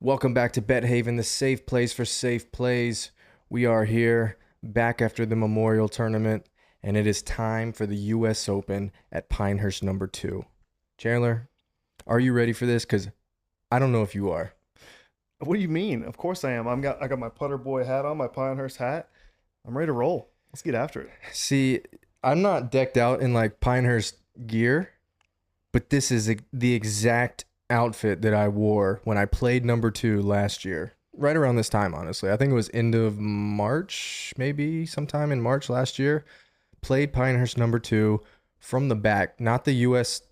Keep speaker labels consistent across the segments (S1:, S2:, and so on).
S1: Welcome back to Bet Haven, the safe place for safe plays. We are here back after the Memorial Tournament, and it is time for the U.S. Open at Pinehurst number 2. Chandler, are you ready for this? Because I don't know if you are.
S2: What do you mean? Of course I am. I got my putter boy hat on, my Pinehurst hat. I'm ready to roll. Let's get after it.
S1: See, I'm not decked out in like Pinehurst gear, but this is the exact outfit that I wore when I played number 2 last year. Right around this time, honestly. I think it was end of March, maybe sometime in March last year. Played Pinehurst number 2 from the back, not the U.S.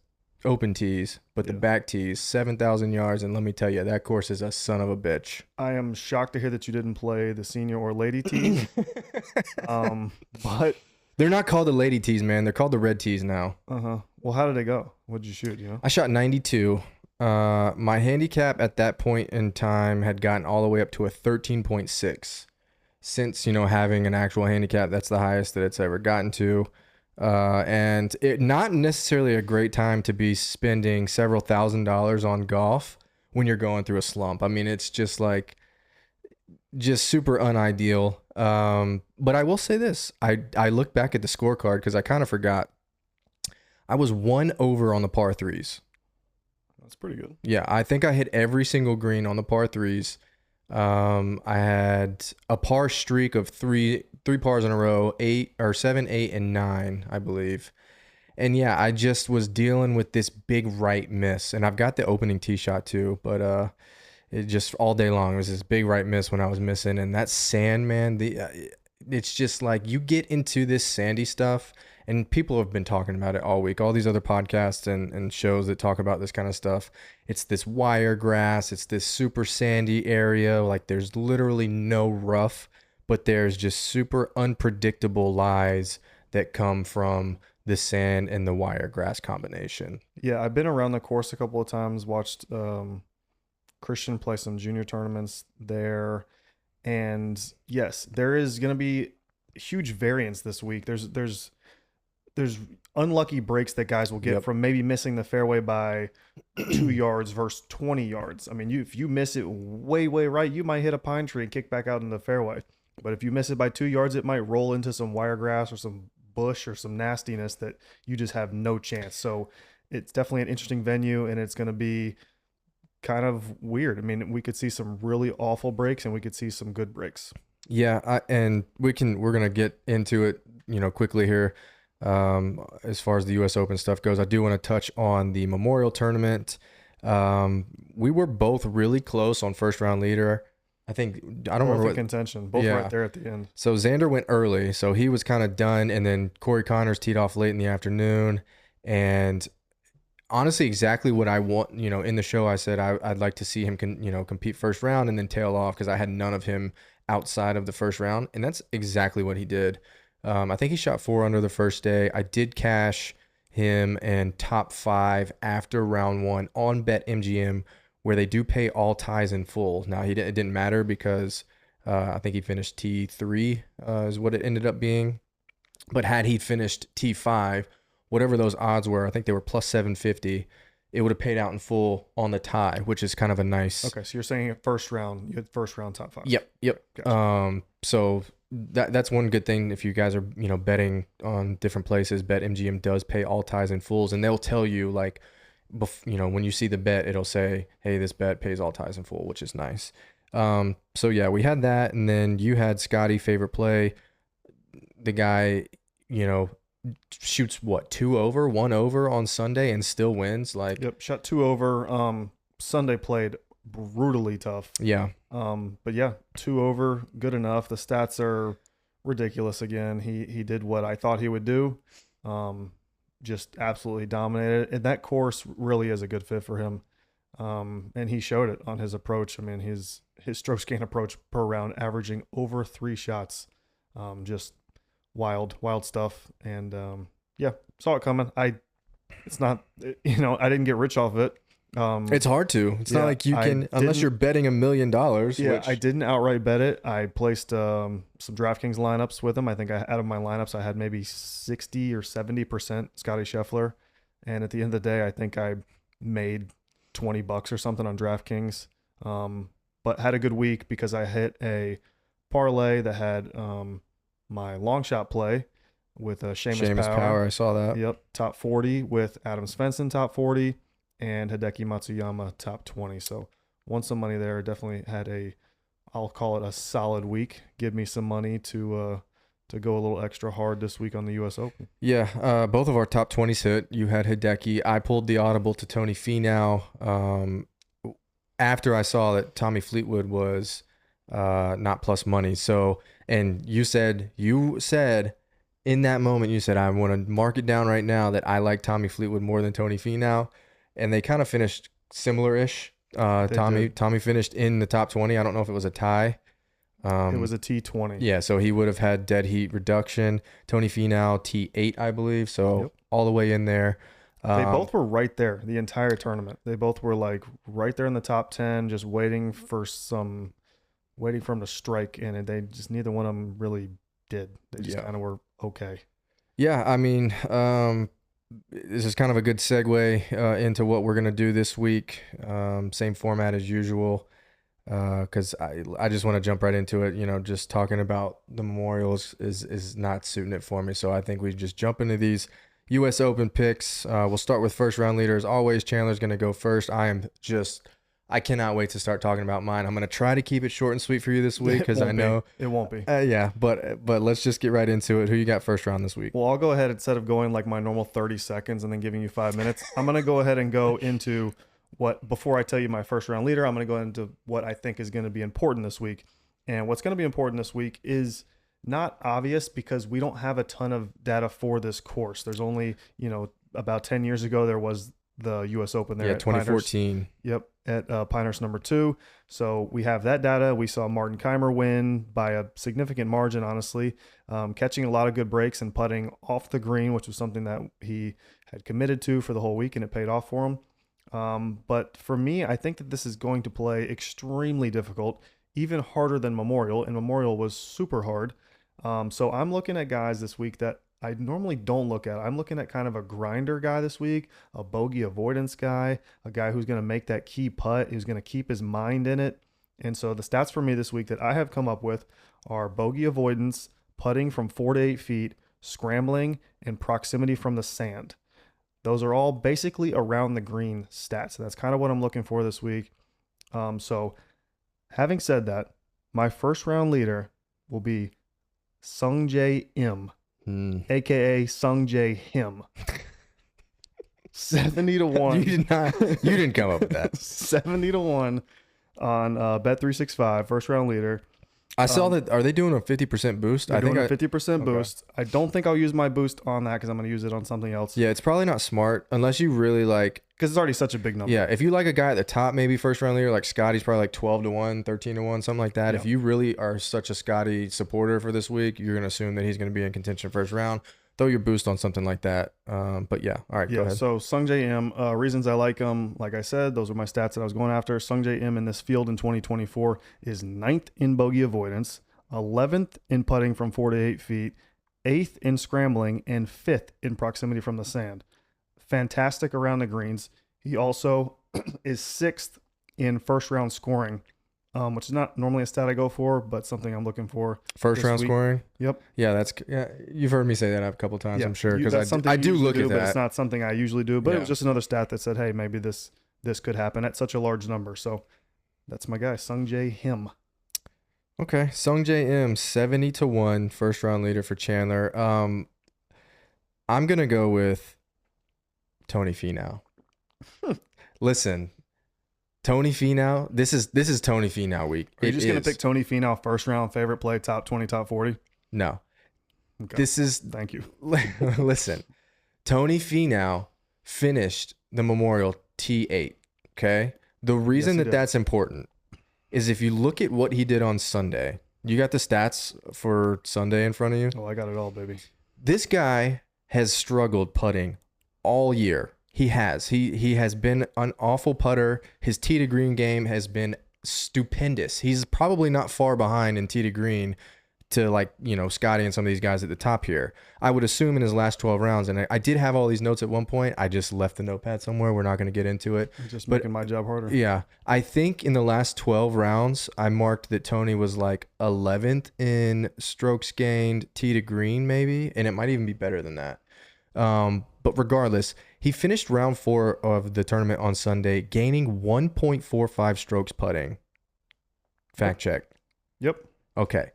S1: Open tees, but the
S2: Yeah.
S1: back tees, 7,000 yards. And let me tell you, that course is a son of a bitch.
S2: I am shocked to hear that you didn't play the senior or lady tees. But
S1: They're not called the lady tees, man. They're called the red tees now.
S2: well, how did it go? What did you shoot?
S1: I shot 92. My handicap at that point in time had gotten all the way up to a 13.6. Since, having an actual handicap, that's the highest that it's ever gotten to. And it not necessarily a great time to be spending several $1,000s on golf when you're going through a slump. I mean, it's just super unideal. But I will say this. I look back at the scorecard because I kind of forgot. I was 1 over on the par threes.
S2: That's pretty good.
S1: Yeah, I think I hit every single green on the par threes. I had a par streak of three pars in a row, 7, 8, and 9, I believe. And yeah, I just was dealing with this big right miss, and I've got the opening tee shot too, but it just all day long it was this big right miss when I was missing, and that sand, man, it's just like you get into this sandy stuff. And people have been talking about it all week. All these other podcasts and shows that talk about this kind of stuff. It's this wire grass. It's this super sandy area. Like there's literally no rough, but there's just super unpredictable lies that come from the sand and the wire grass combination.
S2: Yeah, I've been around the course a couple of times, watched Christian play some junior tournaments there. And yes, there is going to be huge variance this week. There's unlucky breaks that guys will get
S1: Yep.
S2: from maybe missing the fairway by 2 yards versus 20 yards. I mean, if you miss it way right, you might hit a pine tree and kick back out in the fairway. But if you miss it by 2 yards, it might roll into some wiregrass or some bush or some nastiness that you just have no chance. So it's definitely an interesting venue, and it's going to be kind of weird. I mean, we could see some really awful breaks, and we could see some good breaks.
S1: Yeah, and we're gonna get into it, quickly here. As far as the U.S. Open stuff goes, I do want to touch on the Memorial Tournament. We were both really close on first round leader. I think I don't
S2: Both
S1: remember
S2: in
S1: what.
S2: contention, both
S1: Yeah.
S2: right there at the end.
S1: So Xander went early, so he was kind of done, and then Corey Connors teed off late in the afternoon. And honestly, exactly what I want. In the show, I said I'd like to see him compete first round and then tail off because I had none of him outside of the first round, and that's exactly what he did. I think he shot 4 under the first day. I did cash him and top 5 after round 1 on BetMGM, where they do pay all ties in full. Now it didn't matter because I think he finished T3 is what it ended up being. But had he finished T5, whatever those odds were, I think they were plus 750. It would have paid out in full on the tie, which is kind of a nice.
S2: Okay, so you're saying first round, you had first round top 5.
S1: Yep.
S2: Gotcha.
S1: So that's one good thing if you guys are, betting on different places. BetMGM does pay all ties in fulls, and they'll tell you like, when you see the bet, it'll say, "Hey, this bet pays all ties in full," which is nice. So yeah, we had that, and then you had Scotty favorite play. The guy, shoots what 2 over, 1 over on Sunday, and still wins. Like,
S2: Yep, shot 2 over. Sunday played brutally tough.
S1: yeah.
S2: But yeah, 2 over, good enough. The stats are ridiculous again. He did what I thought he would do. Just absolutely dominated. And that course really is a good fit for him. And he showed it on his approach. I mean, his stroke gain approach per round averaging over 3 shots. Just wild stuff. And yeah, saw it coming. It's not, I didn't get rich off of it.
S1: It's hard to. It's not like you can, unless you're betting $1 million.
S2: Yeah,
S1: which,
S2: I didn't outright bet it. I placed some DraftKings lineups with him. I think out of my lineups, I had maybe 60 or 70% Scotty Scheffler. And at the end of the day, I think I made $20 or something on DraftKings. but had a good week because I hit a parlay that had my long shot play with Seamus Power.
S1: I saw that.
S2: Yep, top 40 with Adam Svensson, top 40, and Hideki Matsuyama, top 20. So won some money there. Definitely had I'll call it a solid week. Give me some money to go a little extra hard this week on the U.S. Open.
S1: Yeah, both of our top 20s hit. You had Hideki. I pulled the audible to Tony Finau after I saw that Tommy Fleetwood was not plus money. So, and you said in that moment, you said, I want to mark it down right now that I like Tommy Fleetwood more than Tony Finau. And they kind of finished similar-ish. Tommy finished in the top 20. I don't know if it was a tie.
S2: It was a T20.
S1: Yeah, so he would have had dead heat reduction. Tony Finau, T8, I believe. So all the way in there.
S2: They both were right there the entire tournament. They both were like right there in the top 10, just waiting for him to strike. And they just, neither one of them really did. They just kind of were okay.
S1: Yeah, I mean, this is kind of a good segue into what we're going to do this week. Same format as usual. Because I just want to jump right into it. You know, just talking about the Memorials is not suiting it for me. So I think we just jump into these U.S. Open picks. We'll start with first round leader. As always, Chandler's going to go first. I cannot wait to start talking about mine. I'm going to try to keep it short and sweet for you this week because I know
S2: it won't be.
S1: Yeah, but let's just get right into it. Who you got first round this week?
S2: Well, I'll go ahead instead of going like my normal 30 seconds and then giving you 5 minutes. I'm going to go ahead and go into before I tell you my first round leader, I'm going to go into what I think is going to be important this week. And what's going to be important this week is not obvious because we don't have a ton of data for this course. There's only, about 10 years ago, there was the U.S. Open there.
S1: Yeah, 2014.
S2: Yep, at Pinehurst number 2. So we have that data. We saw Martin Keimer win by a significant margin, honestly, catching a lot of good breaks and putting off the green, which was something that he had committed to for the whole week, and it paid off for him. But for me, I think that this is going to play extremely difficult, even harder than Memorial, and Memorial was super hard. So I'm looking at guys this week that I normally don't look at. I'm looking at kind of a grinder guy this week, a bogey avoidance guy, a guy who's going to make that key putt, who's going to keep his mind in it. And so the stats for me this week that I have come up with are bogey avoidance, putting from 4 to 8 feet, scrambling, and proximity from the sand. Those are all basically around the green stats. And that's kind of what I'm looking for this week. So having said that, my first round leader will be Sungjae Im, aka Sungjae Him. 70-1.
S1: You didn't come up with that.
S2: 70-1 on Bet365, first round leader.
S1: I saw that. Are they doing a 50% boost?
S2: I think a 50% boost. I don't think I'll use my boost on that because I'm going to use it on something else.
S1: Yeah, it's probably not smart unless you really like.
S2: Because it's already such a big number.
S1: Yeah, if you like a guy at the top, maybe first round leader, like Scotty's probably like 12-1, 13-1, something like that. Yeah. If you really are such a Scotty supporter for this week, you're going to assume that he's going to be in contention first round. Throw your boost on something like that. But yeah, all right, go ahead.
S2: So Sungjae Im, reasons I like him, like I said, those are my stats that I was going after. Sungjae Im in this field in 2024 is 9th in bogey avoidance, 11th in putting from 4 to 8 feet, 8th in scrambling, and 5th in proximity from the sand. Fantastic around the greens. He also is 6th in first round scoring, which is not normally a stat I go for, but something I'm looking for.
S1: First round scoring?
S2: Yep.
S1: Yeah, you've heard me say that a couple times, I'm sure, because I do look at that.
S2: But it's not something I usually do. But it was just another stat that said, hey, maybe this could happen at such a large number. So that's my guy, Sungjae Him.
S1: Okay, Sungjae Im, 70-1, first round leader for Chandler. I'm gonna go with Tony Finau. Listen, Tony Finau. This is Tony Finau week.
S2: Are you just gonna pick Tony Finau first round favorite play, top 20, top 40?
S1: No.
S2: Okay.
S1: Thank
S2: you.
S1: Listen, Tony Finau finished the Memorial T8. Okay, the reason that's important is if you look at what he did on Sunday. You got the stats for Sunday in front of you?
S2: Oh, I got it all, baby.
S1: This guy has struggled putting all year. He has. He has been an awful putter. His tee to green game has been stupendous. He's probably not far behind in tee to green to like, Scotty and some of these guys at the top here. I would assume in his last 12 rounds, and I did have all these notes at one point. I just left the notepad somewhere. We're not going to get into it.
S2: Just making my job harder.
S1: Yeah. I think in the last 12 rounds, I marked that Tony was like 11th in strokes gained tee to green, maybe. And it might even be better than that. But regardless, he finished round 4 of the tournament on Sunday, gaining 1.45 strokes putting. Fact check.
S2: Yep.
S1: Okay.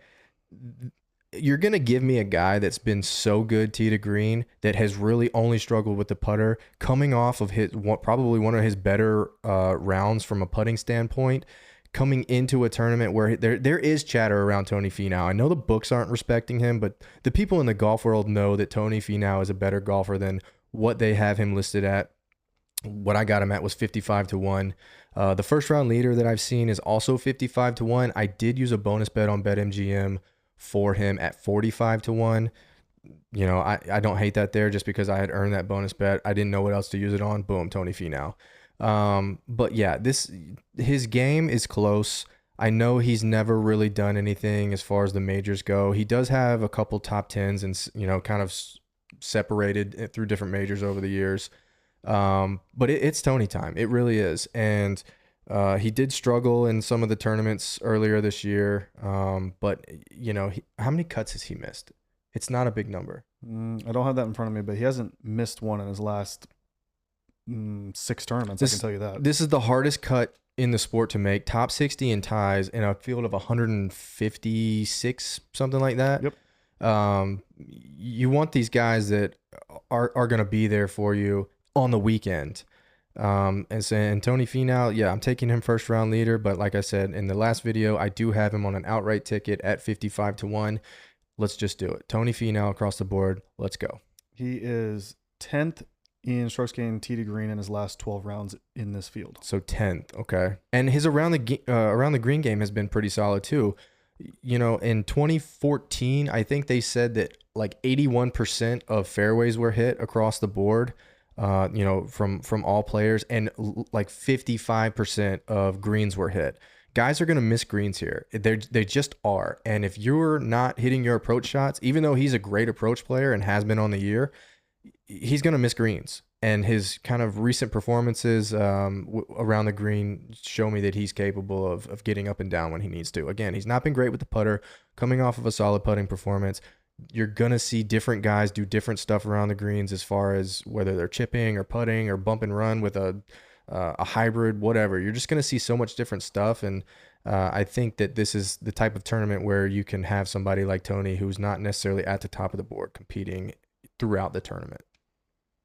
S1: You're going to give me a guy that's been so good tee to green that has really only struggled with the putter, coming off of probably one of his better rounds from a putting standpoint, coming into a tournament where there is chatter around Tony Finau. I know the books aren't respecting him, but the people in the golf world know that Tony Finau is a better golfer than what they have him listed at. What I got him at was 55-1. The first round leader that I've seen is also 55-1. I did use a bonus bet on BetMGM for him at 45-1. I don't hate that there just because I had earned that bonus bet. I didn't know what else to use it on. Boom, Tony Finau. But yeah, his game is close. I know he's never really done anything as far as the majors go. He does have a couple top 10s and, kind of separated through different majors over the years. But it's Tony time. It really is. And he did struggle in some of the tournaments earlier this year. But how many cuts has he missed? It's not a big number.
S2: I don't have that in front of me, but he hasn't missed one in his last 6 tournaments. I can tell you that.
S1: This is the hardest cut in the sport to make. Top 60 in ties in a field of 156, something like that.
S2: Yep.
S1: You want these guys that are going to be there for you on the weekend. And Tony Finau, yeah, I'm taking him first round leader, but like I said in the last video, I do have him on an outright ticket at 55-1. Let's just do it. Tony Finau across the board. Let's go.
S2: He is 10th in strokes gained tee to green in his last 12 rounds in this field.
S1: So 10th, okay. And his around the green game has been pretty solid too. In 2014, I think they said that like 81% of fairways were hit across the board. From all players, and like 55% of greens were hit. Guys are going to miss greens here. They just are. And if you're not hitting your approach shots, even though he's a great approach player and has been on the year, he's going to miss greens. And his kind of recent performances around the green show me that he's capable of getting up and down when he needs to. Again, he's not been great with the putter, coming off of a solid putting performance. You're going to see different guys do different stuff around the greens as far as whether they're chipping or putting or bump and run with a hybrid, whatever. You're just going to see so much different stuff. And I think that this is the type of tournament where you can have somebody like Tony who's not necessarily at the top of the board competing throughout the tournament.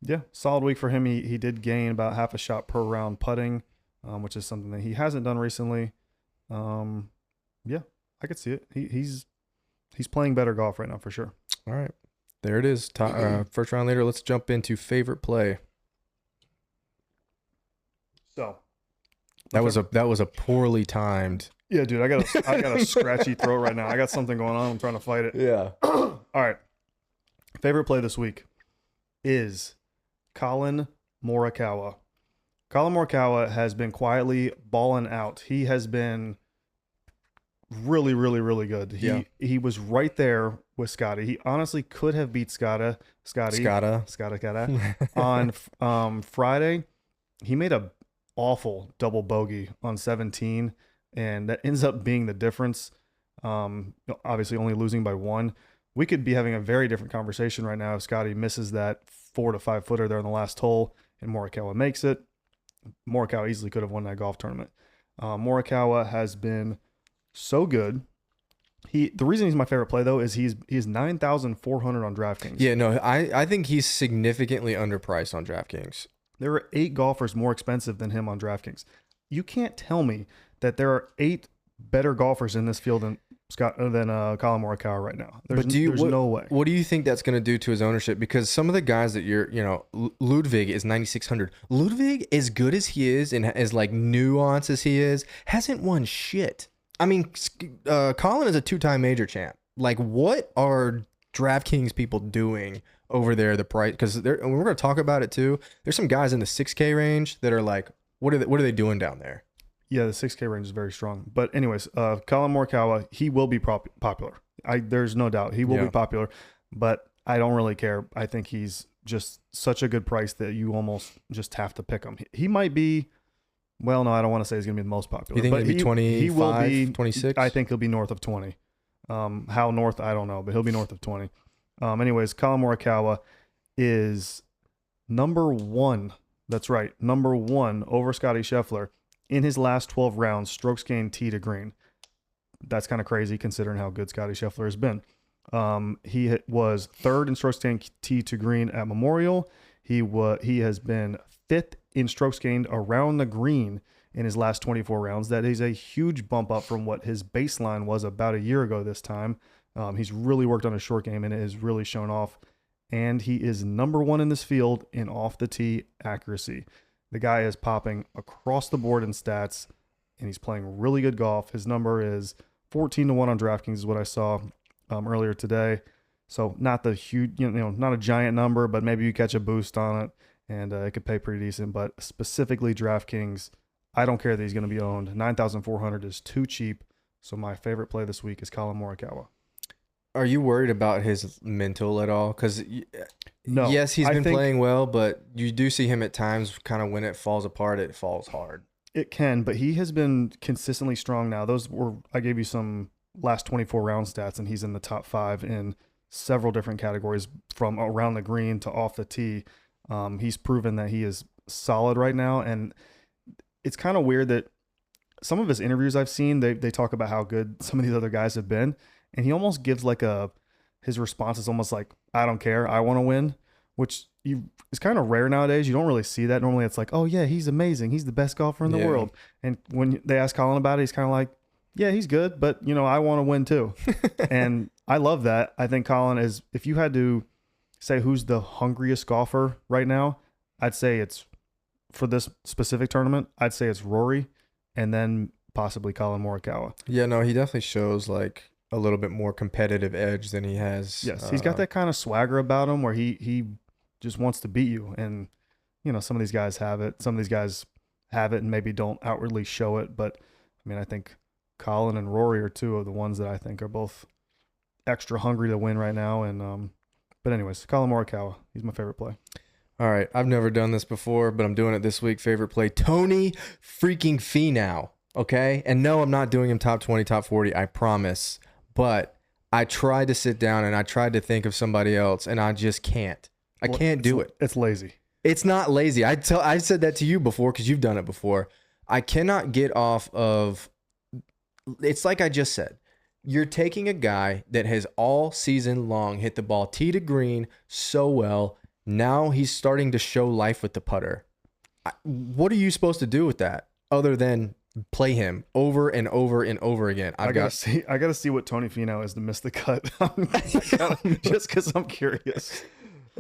S2: Yeah, solid week for him. He did gain about half a shot per round putting, which is something that he hasn't done recently. Yeah, I could see it. He's playing better golf right now for sure.
S1: All right. There it is. First round leader. Let's jump into favorite play.
S2: So
S1: that was a poorly timed.
S2: Yeah, dude, I got a scratchy throat right now. I got something going on. I'm trying to fight it.
S1: Yeah.
S2: All right. Favorite play this week is Colin Morikawa. Colin Morikawa has been quietly balling out. He has been really, really, really good. He was right there with Scotty. He honestly could have beat Scotty on Friday. He made a awful double bogey on 17, and that ends up being the difference. Obviously only losing by 1. We could be having a very different conversation right now if Scotty misses that 4 to 5 footer there in the last hole and Morikawa makes it. Morikawa easily could have won that golf tournament. Morikawa has been so good. The reason he's my favorite play though is he's 9,400 on DraftKings.
S1: Yeah, no, I think he's significantly underpriced on DraftKings.
S2: There are 8 golfers more expensive than him on DraftKings. You can't tell me that there are 8 better golfers in this field than Colin Morikawa right now. There's no way.
S1: What do you think that's going to do to his ownership? Because some of the guys that Ludwig is 9,600. Ludwig, as good as he is and as like nuanced as he is, hasn't won shit. I mean, Colin is a 2-time major champ. Like, what are DraftKings people doing over there? The price, because we're going to talk about it too. There's some guys in the 6K range that are like, what are they doing down there?
S2: Yeah, the 6K range is very strong. But anyways, Colin Morikawa, he will be popular. There's no doubt he will
S1: Yeah.
S2: be popular, but I don't really care. I think he's just such a good price that you almost just have to pick him. He might be, well, no, I don't want to say he's going to be the most popular.
S1: You think
S2: but
S1: he'll be
S2: he will
S1: 25,
S2: be
S1: 26?
S2: I think he'll be north of 20. How north, I don't know, but he'll be north of 20. Anyways, Colin Morikawa is number one. That's right, number one over Scotty Scheffler in his last 12 rounds, strokes gained tee to green. That's kind of crazy considering how good Scotty Scheffler has been. He was third in strokes gained tee to green at Memorial. He has been fifth in strokes gained around the green in his last 24 rounds. That is a huge bump up from what his baseline was about a year ago this time. He's really worked on his short game and it has really shown off. And he is number one in this field in off the tee accuracy. The guy is popping across the board in stats and he's playing really good golf. His number is 14-1 on DraftKings is what I saw earlier today. So not the huge, not a giant number, but maybe you catch a boost on it and it could pay pretty decent. But specifically DraftKings, I don't care that he's going to be owned. 9,400 is too cheap. So my favorite play this week is Colin Morikawa.
S1: Are you worried about his mental at all? Because
S2: No,
S1: yes, he's
S2: I
S1: been
S2: think
S1: playing well, but you do see him at times kind of when it falls apart, it falls hard.
S2: it can, but he has been consistently strong now. I gave you some last 24 round stats, and he's in the top 5 in several different categories from around the green to off the tee. He's proven that he is solid right now, and it's kind of weird that some of his interviews I've seen, they talk about how good some of these other guys have been, and he almost gives his response is almost like, I don't care, I want to win, which is kind of rare nowadays. You don't really see that. Normally it's like, oh yeah, he's amazing, he's the best golfer in the world. And when they ask Colin about it, he's kind of like, yeah, he's good, but I want to win too. And I love that. I think Colin is, if you had to say who's the hungriest golfer right now, I'd say it's, for this specific tournament, I'd say it's Rory and then possibly Colin Morikawa.
S1: Yeah, no, he definitely shows like a little bit more competitive edge than he has.
S2: Yes, he's got that kind of swagger about him where he just wants to beat you. And, some of these guys have it. Some of these guys have it and maybe don't outwardly show it. But, I think Colin and Rory are two of the ones that I think are both extra hungry to win right now. And but anyways, Colin Morikawa, he's my favorite play.
S1: All right, I've never done this before, but I'm doing it this week. Favorite play, Tony freaking Finau, okay? And no, I'm not doing him top 20, top 40, I promise. But I tried to sit down and I tried to think of somebody else, and I just can't. I can't do it.
S2: It's lazy.
S1: It's not lazy. I said that to you before because you've done it before. I cannot get off of, it's like I just said. You're taking a guy that has all season long hit the ball tee to green so well. Now he's starting to show life with the putter. What are you supposed to do with that other than play him over and over and over again? I gotta
S2: see what Tony Finau is to miss the cut. Just because I'm curious.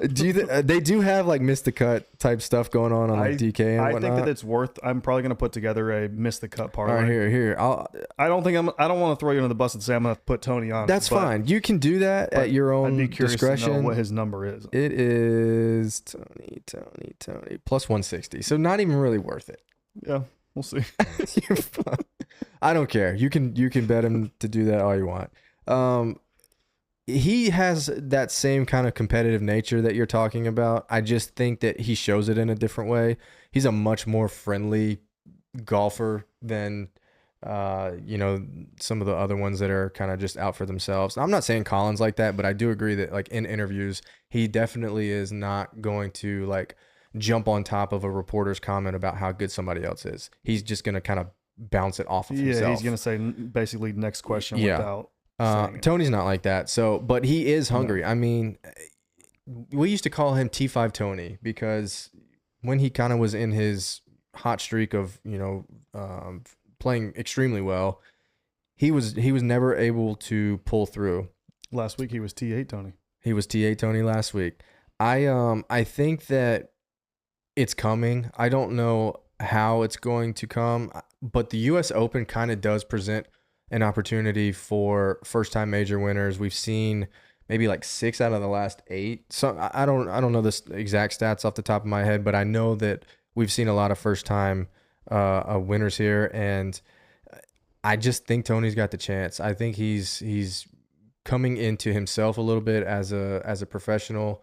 S1: Do you they do have like miss the cut type stuff going on like DK and whatnot?
S2: I think that it's worth. I'm probably gonna put together a miss the cut parlay.
S1: All right, here.
S2: I don't want to throw you under the bus and say I'm gonna put Tony on.
S1: That's fine. You can do that at your own
S2: I'd be curious
S1: discretion.
S2: to know what his number is.
S1: It is Tony plus 160. So not even really worth it.
S2: Yeah, we'll see.
S1: You're fine. I don't care. You can bet him to do that all you want. He has that same kind of competitive nature that you're talking about. I just think that he shows it in a different way. He's a much more friendly golfer than some of the other ones that are kind of just out for themselves. I'm not saying Colin's like that, but I do agree that like in interviews, he definitely is not going to like jump on top of a reporter's comment about how good somebody else is. He's just going to kind of bounce it off of himself.
S2: Yeah, he's going to say basically next question without
S1: Tony's not like that. So, but he is hungry. No. I mean, we used to call him T5 Tony because when he kind of was in his hot streak of, playing extremely well, he was never able to pull through.
S2: Last week he was T8 Tony.
S1: He was T8 Tony last week. I think that it's coming. I don't know how it's going to come, but the US Open kind of does present an opportunity for first-time major winners. We've seen maybe like 6 out of the last 8. So I don't know the exact stats off the top of my head, but I know that we've seen a lot of first-time winners here, and I just think Tony's got the chance. I think he's coming into himself a little bit as a professional,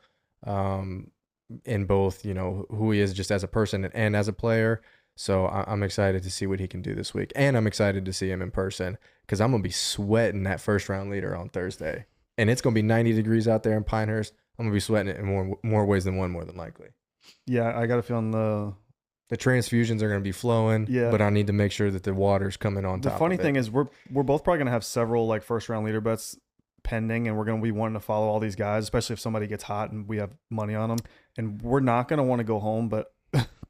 S1: in both, you know, who he is just as a person and as a player. So I'm excited to see what he can do this week, and I'm excited to see him in person because I'm gonna be sweating that first round leader on Thursday, and it's gonna be 90 degrees out there in Pinehurst. I'm gonna be sweating it in more ways than one, more than likely.
S2: Yeah, I got a feeling
S1: The transfusions are gonna be flowing,
S2: Yeah.
S1: but I need to make sure that the water's coming on
S2: the
S1: top.
S2: funny
S1: of it.
S2: thing is we're both probably gonna have several like first round leader bets pending, and we're gonna be wanting to follow all these guys, especially if somebody gets hot and we have money on them, and we're not gonna want to go home, but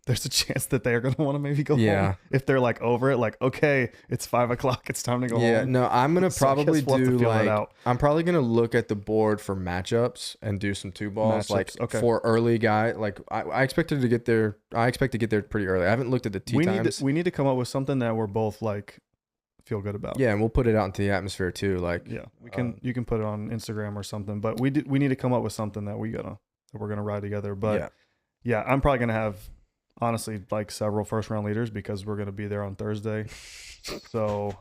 S2: there's a chance that they're gonna want to maybe go home if they're like over it, like okay, it's 5 o'clock, it's time to go home.
S1: Yeah, no, I'm gonna
S2: So I guess
S1: probably
S2: we'll have to
S1: do
S2: feel it
S1: like
S2: out.
S1: I'm probably gonna look at the board for matchups and do some two balls, like
S2: Matchups, okay.
S1: for early guy. Like I expected to get there. I expect to get there pretty early. I haven't looked at the tee times.
S2: We need to come up with something that we're both like feel good about.
S1: Yeah, and we'll put it out into the atmosphere too. Like
S2: Yeah, we can. You can put it on Instagram or something. But we need to come up with something that we're gonna ride together. But yeah, I'm probably gonna have honestly like several first round leaders because we're gonna be there on Thursday. So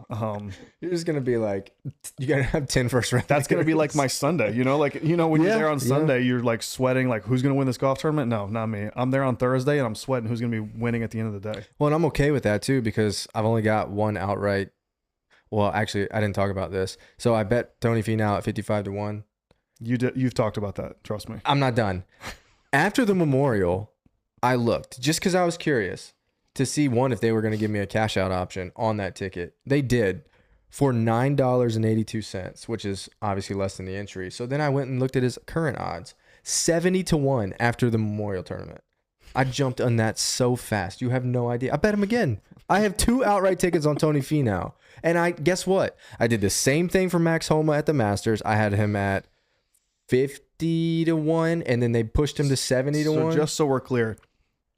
S1: you're just gonna be like, you gotta have 10 first round.
S2: that's gonna be like my Sunday. You know, like when you're there on Sunday, you're like sweating. Like who's gonna win this golf tournament? No, not me. I'm there on Thursday and I'm sweating. Who's gonna be winning at the end of the day?
S1: Well, and I'm okay with that too because I've only got one outright. Well, actually, I didn't talk about this. So I bet Tony Finau at 55-1.
S2: You've talked about that. Trust me.
S1: I'm not done. After the Memorial, I looked just because I was curious to see if they were going to give me a cash out option on that ticket. They did for $9.82, which is obviously less than the entry. So then I went and looked at his current odds, 70-1 after the Memorial Tournament. I jumped on that so fast. You have no idea. I bet him again. I have 2 outright tickets on Tony Finau. And guess what? I did the same thing for Max Homa at the Masters. I had him at 50-1, and then they pushed him to 70-1.
S2: So just so we're clear,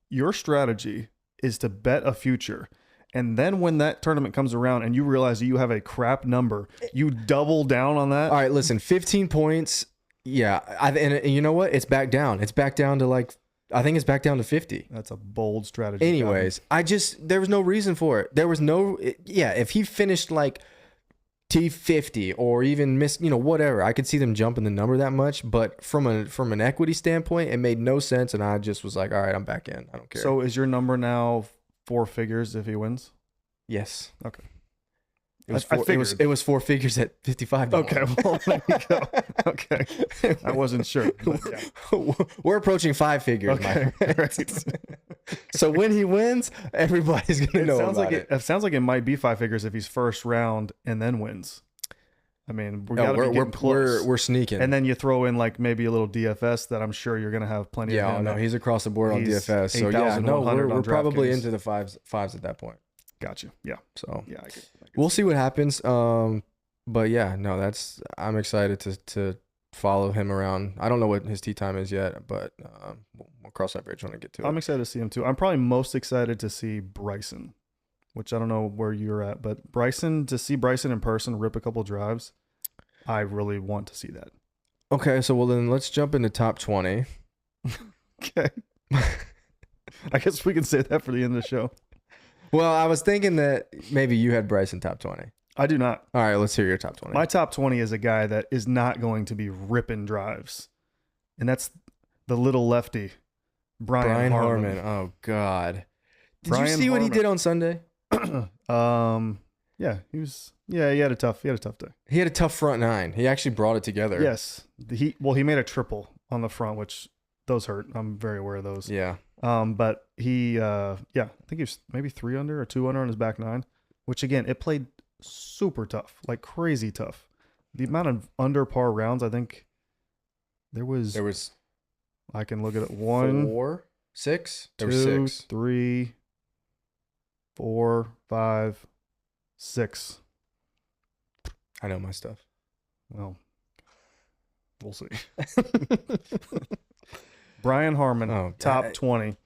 S2: your strategy is to bet a future. And then when that tournament comes around and you realize you have a crap number, you double down on that.
S1: All right, listen, 15 points. Yeah. And you know what? It's back down. It's back down to like, I think it's back down to 50.
S2: That's a bold strategy.
S1: Anyways, there was no reason for it. There was if he finished like T50 or even missed, whatever, I could see them jumping the number that much. But from an equity standpoint, it made no sense. And I just was like, all right, I'm back in. I don't care.
S2: So is your number now 4 figures if he wins?
S1: Yes.
S2: Okay.
S1: It was 4 figures at 55.
S2: Okay, well, there you go. Okay. I wasn't sure. Yeah.
S1: We're approaching 5 figures.
S2: Okay.
S1: Right. So when he wins, everybody's going to know about it.
S2: It sounds like it might be 5 figures if he's first round and then wins. I mean, we're getting close.
S1: We're sneaking.
S2: And then you throw in like maybe a little DFS that I'm sure you're going to have plenty of.
S1: Yeah, no, he's across the board on DFS. So yeah, no, we're probably into the fives at that point.
S2: Gotcha. Yeah.
S1: So
S2: yeah,
S1: we'll see what happens. But yeah, no, I'm excited to follow him around. I don't know what his tee time is yet, but we'll cross that bridge when I get to it.
S2: I'm excited to see him too. I'm probably most excited to see Bryson, which I don't know where you're at, but to see Bryson in person rip a couple drives, I really want to see that.
S1: Okay, so well then let's jump into top 20.
S2: Okay. I guess we can say that for the end of the show.
S1: Well, I was thinking that maybe you had Bryson top 20.
S2: I do not.
S1: All right, let's hear your top 20.
S2: My top 20 is a guy that is not going to be ripping drives. And that's the little lefty, Brian Harman.
S1: Oh, God. Did you see what he did on Sunday?
S2: Yeah, he had a tough day.
S1: He had a tough front 9. He actually brought it together.
S2: Yes. He made a triple on the front, which those hurt. I'm very aware of those.
S1: Yeah.
S2: But he, I think he was maybe 3 under or 2 under on his back 9, which again, it played super tough, like crazy tough. The amount of under par rounds, I think there was, I can look at it. 1,
S1: 4, 6,
S2: 2,
S1: 6,
S2: 3, 4, 5, 6.
S1: I know my stuff.
S2: Well, we'll see. Brian Harman, top 20,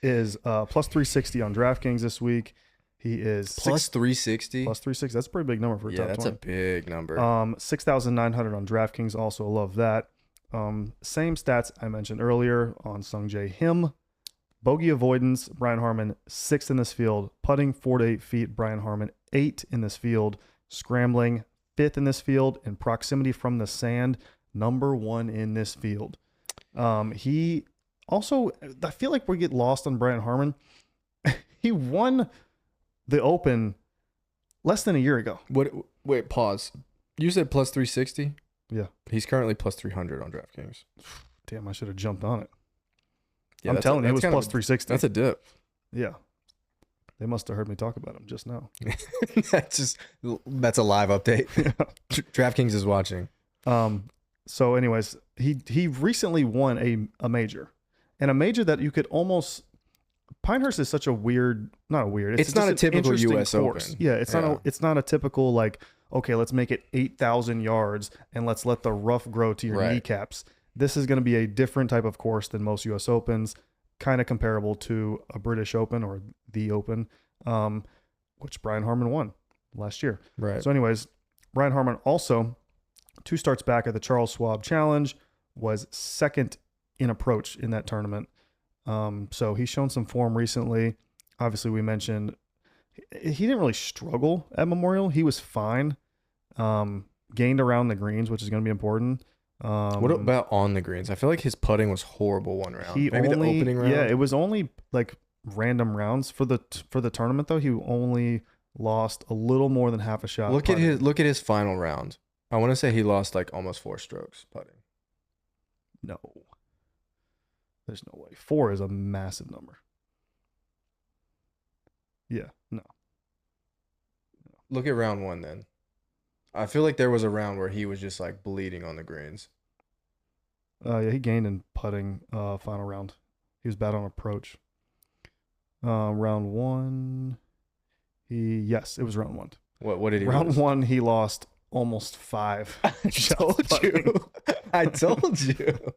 S2: is plus 360 on DraftKings this week. He is
S1: plus 360.
S2: Plus 360. That's a pretty big number for a top 20.
S1: Yeah, that's a big number.
S2: 6,900 on DraftKings. Also love that. Same stats I mentioned earlier on Sungjae Him. Bogey avoidance, Brian Harman 6th in this field. Putting 4 to 8 feet, Brian Harman 8 in this field. Scrambling 5th in this field, and proximity from the sand, number 1 in this field. He also, I feel like we get lost on Brian Harman. He won the Open less than a year ago.
S1: Wait, pause. You said plus 360?
S2: Yeah.
S1: He's currently plus 300 on DraftKings.
S2: Damn, I should have jumped on it.
S1: Yeah,
S2: I'm telling you, it was
S1: kind
S2: plus
S1: of
S2: 360.
S1: That's a dip.
S2: Yeah. They must have heard me talk about him just now.
S1: That's a live update. DraftKings is watching.
S2: So anyways, he recently won a major. And a major that you could almost, Pinehurst is such a weird, not a weird.
S1: It's not a
S2: just an
S1: typical
S2: interesting
S1: US
S2: course.
S1: Open.
S2: Yeah, it's not a typical like, okay, let's make it 8,000 yards and let's let the rough grow to your kneecaps. This is going to be a different type of course than most US Opens, kind of comparable to a British Open or the Open, which Brian Harman won last year.
S1: Right.
S2: So anyways, Brian Harman also 2 starts back at the Charles Schwab Challenge, was second in approach in that tournament. So he's shown some form recently. Obviously, we mentioned he didn't really struggle at Memorial. He was fine. Gained around the greens, which is going to be important.
S1: What about on the greens? I feel like his putting was horrible one round.
S2: Maybe
S1: the opening round.
S2: Yeah, it was only like random rounds for the tournament though. He only lost a little more than half a shot.
S1: Look at his final round. I want to say he lost like almost 4 strokes putting.
S2: No. There's no way. 4 is a massive number. Yeah, no.
S1: Look at round 1 then. I feel like there was a round where he was just like bleeding on the greens.
S2: Yeah, he gained in putting final round. He was bad on approach. Round 1. Yes, it was round 1.
S1: What did he
S2: round
S1: lose?
S2: 1 he lost almost 5.
S1: I told you. I told you.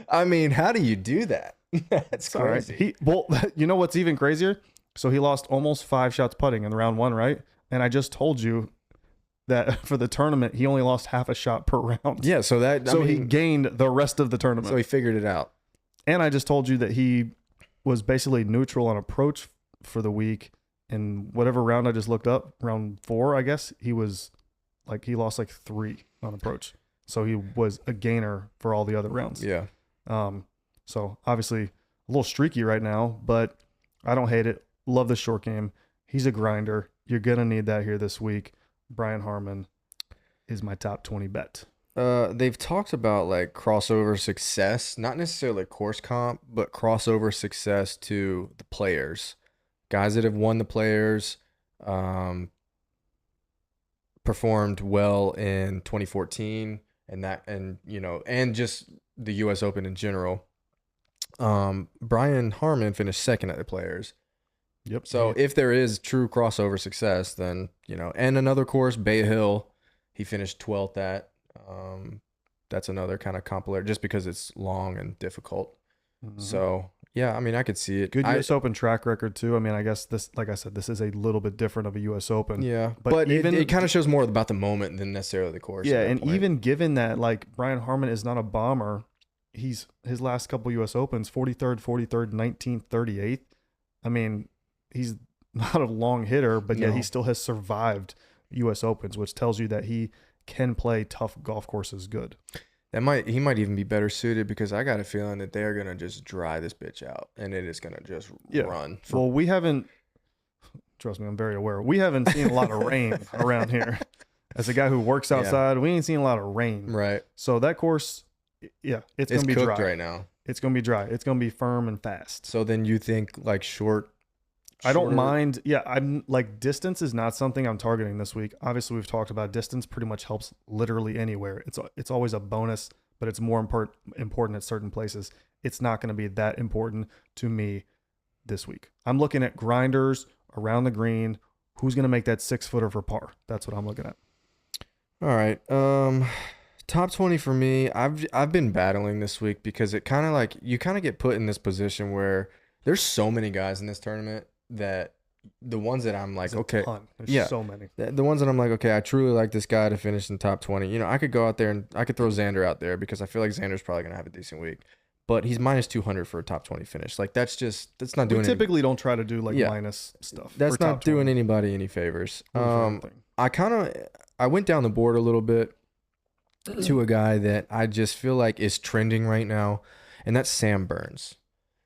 S1: I mean, how do you do that? That's crazy.
S2: You know what's even crazier? So he lost almost 5 shots putting in round 1, right? And I just told you that for the tournament, he only lost half a shot per round.
S1: Yeah, so
S2: he gained the rest of the tournament.
S1: So he figured it out.
S2: And I just told you that he was basically neutral on approach for the week. In whatever round I just looked up, round 4, I guess, he lost like 3 on approach. So he was a gainer for all the other rounds.
S1: Yeah.
S2: So obviously a little streaky right now, but I don't hate it. Love the short game. He's a grinder. You're going to need that here this week. Brian Harman is my top 20 bet.
S1: They've talked about like crossover success, not necessarily course comp, but crossover success to the players. Guys that have won the players, performed well in 2014 and just the US Open in general. Brian Harman finished second at the players.
S2: Yep.
S1: So if there is true crossover success, then, and another course, Bay Hill, he finished 12th at. That's another kind of complementary just because it's long and difficult. Mm-hmm. So, yeah, I mean, I could see it.
S2: Good US Open track record, too. I mean, I guess this, like I said, this is a little bit different of a US Open.
S1: Yeah, but even it kind of shows more about the moment than necessarily the course.
S2: Yeah, and even given that, like, Brian Harman is not a bomber, his last couple US Opens, 43rd, 19th, 38th. I mean, he's not a long hitter, but yet he still has survived US Opens, which tells you that he can play tough golf courses good.
S1: He might even be better suited because I got a feeling that they're gonna just dry this bitch out and it is gonna just run.
S2: Well, we haven't. Trust me, I'm very aware. We haven't seen a lot of rain around here. As a guy who works outside, we ain't seen a lot of rain.
S1: Right.
S2: So that course, it's gonna be
S1: cooked
S2: dry
S1: right now.
S2: It's gonna be dry. It's gonna be firm and fast.
S1: So then you think like short.
S2: I don't mind. Yeah, I'm like distance is not something I'm targeting this week. Obviously, we've talked about distance pretty much helps literally anywhere. It's always a bonus, but it's more important at certain places. It's not going to be that important to me this week. I'm looking at grinders around the green. Who's going to make that 6-footer for par? That's what I'm looking at.
S1: All right. Top 20 for me. I've been battling this week because it kind of like you kind of get put in this position where there's so many guys in this tournament that the ones that I'm like, okay,
S2: there's so many.
S1: The ones that I'm like, okay, I truly like this guy to finish in top 20. I could go out there and I could throw Xander out there because I feel like Xander's probably gonna have a decent week, but he's minus 200 for a top 20 finish. Like that's not doing.
S2: We typically don't try to do like minus stuff.
S1: That's not doing anybody any favors. I kind of I went down the board a little bit to a guy that I just feel like is trending right now, and that's Sam Burns.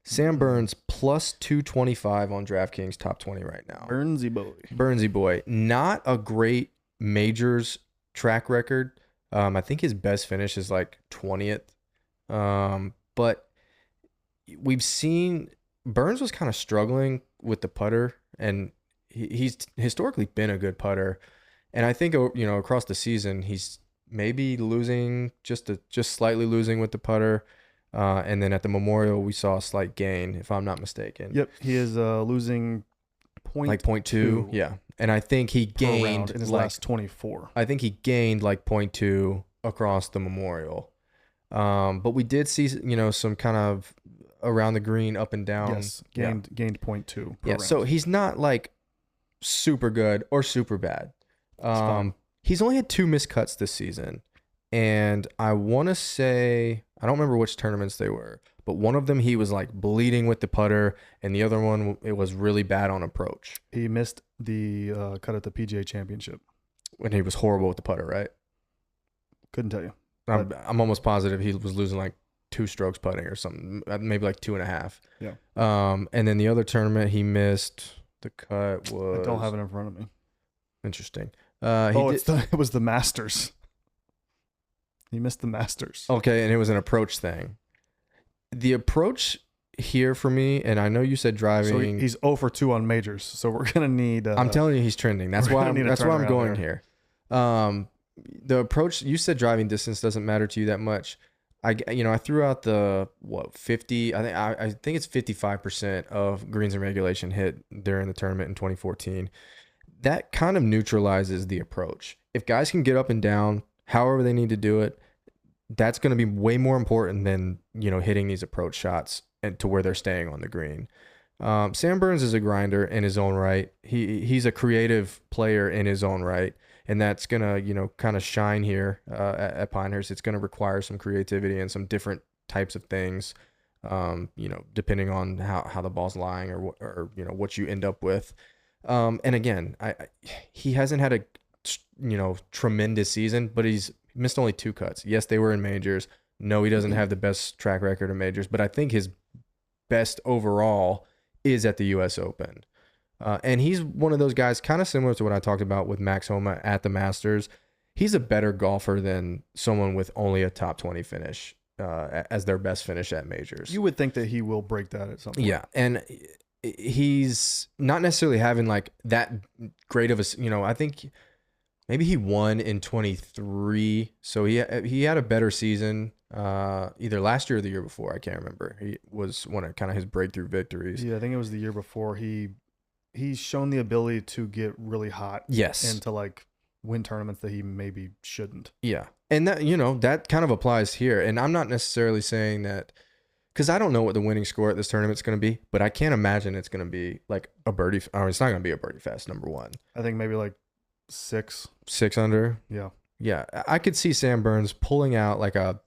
S1: Sam Burns plus 225 on DraftKings top 20 right now. Burnsy boy. Not a great majors track record. I think his best finish is like 20th. But we've seen Burns was kind of struggling with the putter, and he's historically been a good putter. And I think, you know, across the season, he's maybe losing just slightly losing with the putter. And then at the Memorial, we saw a slight gain, if I'm not mistaken.
S2: Yep, he is losing
S1: like 0.2. Yeah, and I think he gained
S2: in his
S1: like,
S2: last 24.
S1: I think he gained like 0.2 across the Memorial. But we did see, you know, some kind of around the green, up and down.
S2: Yes, gained 0.2.
S1: Yeah,
S2: round.
S1: so he's not like super good or super bad. He's only had 2 missed cuts this season, and I want to say, I don't remember which tournaments they were, but one of them he was like bleeding with the putter, and the other one it was really bad on approach.
S2: He missed the cut at the PGA Championship
S1: when he was horrible with the putter, right?
S2: Couldn't tell you.
S1: I'm almost positive he was losing like 2 strokes putting or something, maybe like 2.5.
S2: Yeah.
S1: And then the other tournament he missed, the cut was.
S2: I don't have it in front of me.
S1: Interesting.
S2: It was the Masters. He missed the Masters.
S1: Okay, and it was an approach thing. The approach here for me, and I know you said driving.
S2: So he's 0 for 2 on majors. So we're gonna need.
S1: I'm telling you, he's trending. That's why I'm going here. The approach, you said driving distance doesn't matter to you that much. I threw out the 50. I think it's 55% of greens and regulation hit during the tournament in 2014. That kind of neutralizes the approach. If guys can get up and down, however they need to do it, that's going to be way more important than, you know, hitting these approach shots and to where they're staying on the green. Sam Burns is a grinder in his own right. He's a creative player in his own right, and that's going to, you know, kind of shine here at Pinehurst. It's going to require some creativity and some different types of things, you know, depending on how the ball's lying or you know, what you end up with. And again, he hasn't had a, you know, tremendous season, but he's missed only 2 cuts. Yes, they were in majors. No, he doesn't have the best track record in majors, but I think his best overall is at the U.S. Open. And he's one of those guys, kind of similar to what I talked about with Max Homa at the Masters. He's a better golfer than someone with only a top 20 finish as their best finish at majors.
S2: You would think that he will break that at some point.
S1: Yeah, and he's not necessarily having like that great of a, you know, I think maybe he won in 23, so he had a better season either last year or the year before. I can't remember. He was one of kind of his breakthrough victories.
S2: Yeah, I think it was the year before. He's shown the ability to get really hot.
S1: Yes.
S2: And to like win tournaments that he maybe shouldn't.
S1: Yeah, and that, you know, that kind of applies here. And I'm not necessarily saying that, because I don't know what the winning score at this tournament is going to be, but I can't imagine it's going to be like a birdie. Or it's not going to be a birdie fest, number one.
S2: I think maybe like 6
S1: under.
S2: Yeah.
S1: Yeah. I could see Sam Burns pulling out like a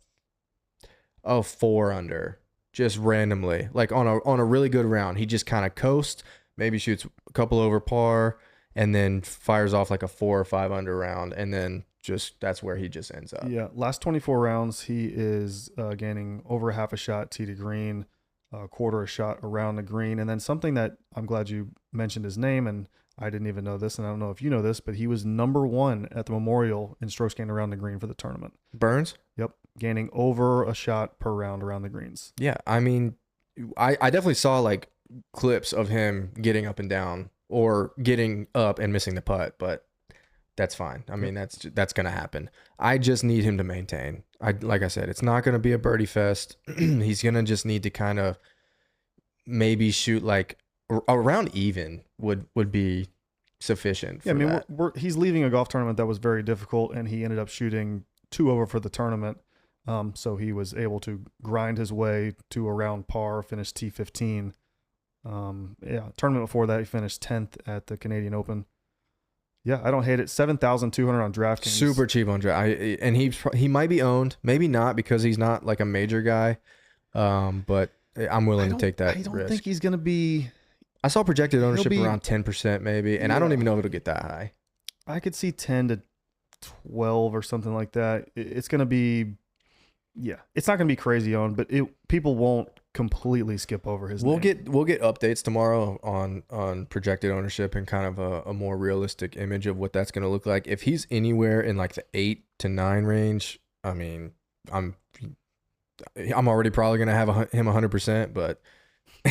S1: 4 under just randomly, like on a really good round. He just kind of coasts, maybe shoots a couple over par, and then fires off like a 4 or 5 under round. And then just that's where he just ends up.
S2: Yeah, last 24 rounds, he is gaining over half a shot tee to green, a quarter a shot around the green. And then something that I'm glad you mentioned his name, and I didn't even know this, and I don't know if you know this, but he was number 1 at the Memorial in strokes gained around the green for the tournament.
S1: Burns?
S2: Yep, gaining over a shot per round around the greens.
S1: Yeah, I mean, I definitely saw like clips of him getting up and down or getting up and missing the putt, but that's fine. I mean, that's going to happen. I just need him to maintain. Like I said, it's not going to be a birdie fest. He's going to just need to kind of maybe shoot like around even would be sufficient.
S2: Yeah, I mean, he's leaving a golf tournament that was very difficult, and he ended up shooting 2 over for the tournament. So he was able to grind his way to around par, finish T15. Tournament before that, he finished 10th at the Canadian Open. Yeah, I don't hate it. 7,200 on DraftKings.
S1: Super cheap on DraftKings. And he might be owned, maybe not, because he's not like a major guy. But I'm willing to take that risk.
S2: I don't think he's going to be.
S1: I saw projected ownership around 10% maybe, and I don't even know if it'll get that high.
S2: I could see 10 to 12 or something like that. It's going to be, yeah, it's not going to be crazy owned, but people won't completely skip over his
S1: We'll
S2: name.
S1: get updates tomorrow on projected ownership and kind of a more realistic image of what that's going to look like. If he's anywhere in like the 8 to 9 range, I mean, I'm already probably going to have him 100%, but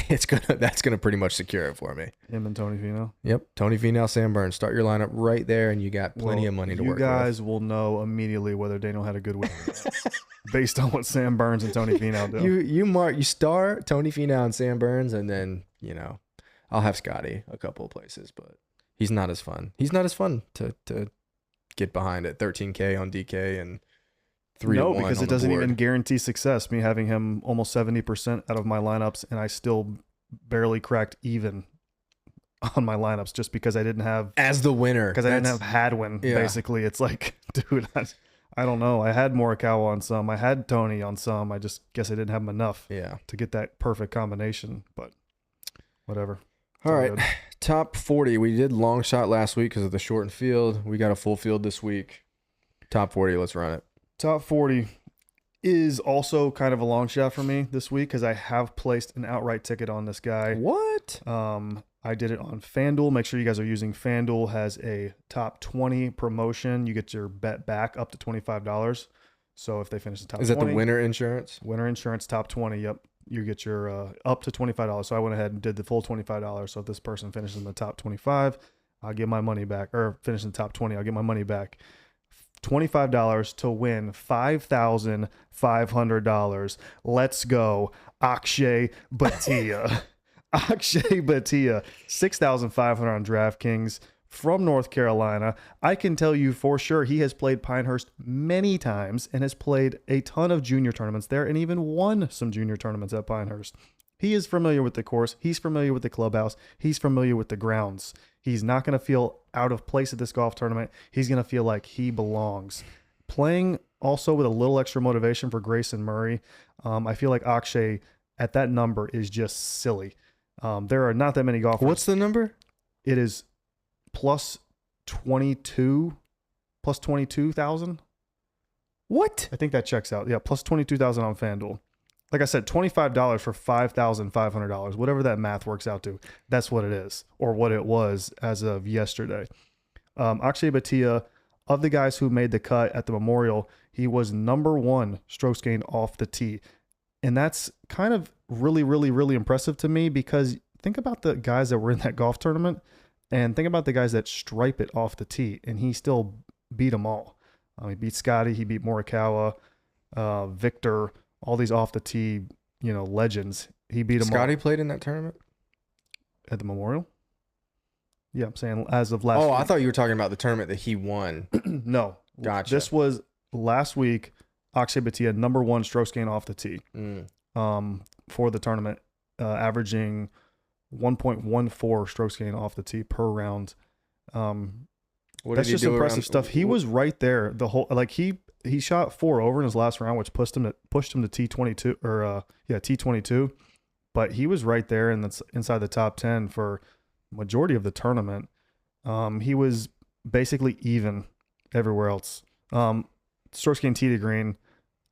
S1: that's gonna pretty much secure it for me.
S2: Him and Tony Finau.
S1: Yep, Tony Finau, Sam Burns. Start your lineup right there, and you got plenty of money to work with.
S2: You guys will know immediately whether Daniel had a good week based on what Sam Burns and Tony Finau do.
S1: You start Tony Finau and Sam Burns, and then I'll have Scotty a couple of places, but he's not as fun. He's not as fun to get behind at 13K on DK and 3 to 1
S2: because
S1: on
S2: it doesn't
S1: the board.
S2: even guarantee success. Me having him almost 70% out of my lineups, and I still barely cracked even on my lineups just because I didn't have
S1: as the winner.
S2: Because I didn't have Hadwin. Yeah. Basically, it's like, dude, I don't know. I had Morikawa on some. I had Tony on some. I just guess I didn't have him enough. To get that perfect combination. But whatever.
S1: All right, top 40. We did long shot last week because of the shortened field. We got a full field this week. Top 40. Let's run it.
S2: Top 40 is also kind of a long shot for me this week because I have placed an outright ticket on this guy.
S1: What?
S2: I did it on FanDuel. Make sure you guys are using FanDuel. Has a top 20 promotion. You get your bet back up to $25. So if they finish the top 20.
S1: Is that the winner insurance?
S2: Winner insurance, top 20. Yep. You get your up to $25. So I went ahead and did the full $25. So if this person finishes in the top 25, I'll get my money back. Or finish in the top 20, I'll get my money back. $25 to win $5,500. Let's go. Akshay Bhatia. Akshay Bhatia, 6,500 on DraftKings from North Carolina. I can tell you for sure he has played Pinehurst many times and has played a ton of junior tournaments there and even won some junior tournaments at Pinehurst. He is familiar with the course. He's familiar with the clubhouse. He's familiar with the grounds. He's not going to feel out of place at this golf tournament. He's going to feel like he belongs. Playing also with a little extra motivation for Grayson Murray. I feel like Akshay at that number is just silly. There are not that many golfers.
S1: What's the number?
S2: It is plus 22,000.
S1: What?
S2: I think that checks out. Yeah, plus 22,000 on FanDuel. Like I said, $25 for $5,500, whatever that math works out to. That's what it is, or what it was as of yesterday. Akshay Bhatia, of the guys who made the cut at the Memorial, he was number 1 strokes gained off the tee. And that's kind of really, really, really impressive to me because think about the guys that were in that golf tournament and think about the guys that stripe it off the tee, and he still beat them all. He beat Scotty, he beat Morikawa, Victor, all these off the tee, legends. He beat them all.
S1: Scotty played in that tournament?
S2: At the Memorial? Yeah, I'm saying as of last week.
S1: I thought you were talking about the tournament that he won.
S2: No.
S1: Gotcha.
S2: This was last week. Akshay Bhatia, number 1 strokes gained off the tee for the tournament, averaging 1.14 strokes gained off the tee per round. That's just impressive stuff. He was right there the whole he shot 4 over in his last round, which pushed him to T22 or T22. But he was right there and that's inside the top 10 for majority of the tournament. He was basically even everywhere else. Strokes gained tee to green,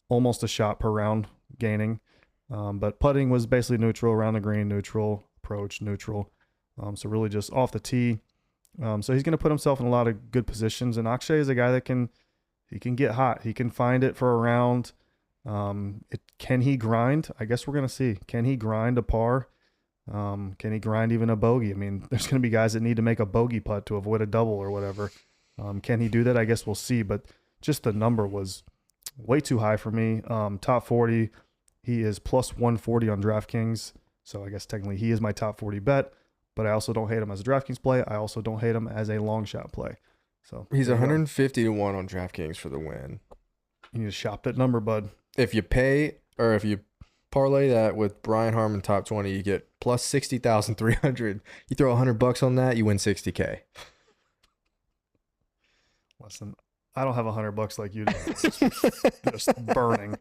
S2: almost a shot per round gaining. But putting was basically neutral, around the green, neutral, approach, neutral. So really just off the tee. So he's going to put himself in a lot of good positions. And Akshay is a guy that can get hot. He can find it for a round. Can he grind? I guess we're going to see. Can he grind a par? Can he grind even a bogey? I mean, there's going to be guys that need to make a bogey putt to avoid a double or whatever. Can he do that? I guess we'll see. But just the number was way too high for me. Top 40, he is plus 140 on DraftKings. So I guess technically he is my top 40 bet. But I also don't hate him as a DraftKings play. I also don't hate him as a long shot play. So
S1: he's 150 to 1 on DraftKings for the win.
S2: You need to shop that number, bud.
S1: If you pay or if you parlay that with Brian Harman top 20, you get plus 60,300. You throw $100 on that, you win 60K.
S2: Listen, I don't have $100 like you do. Just burning.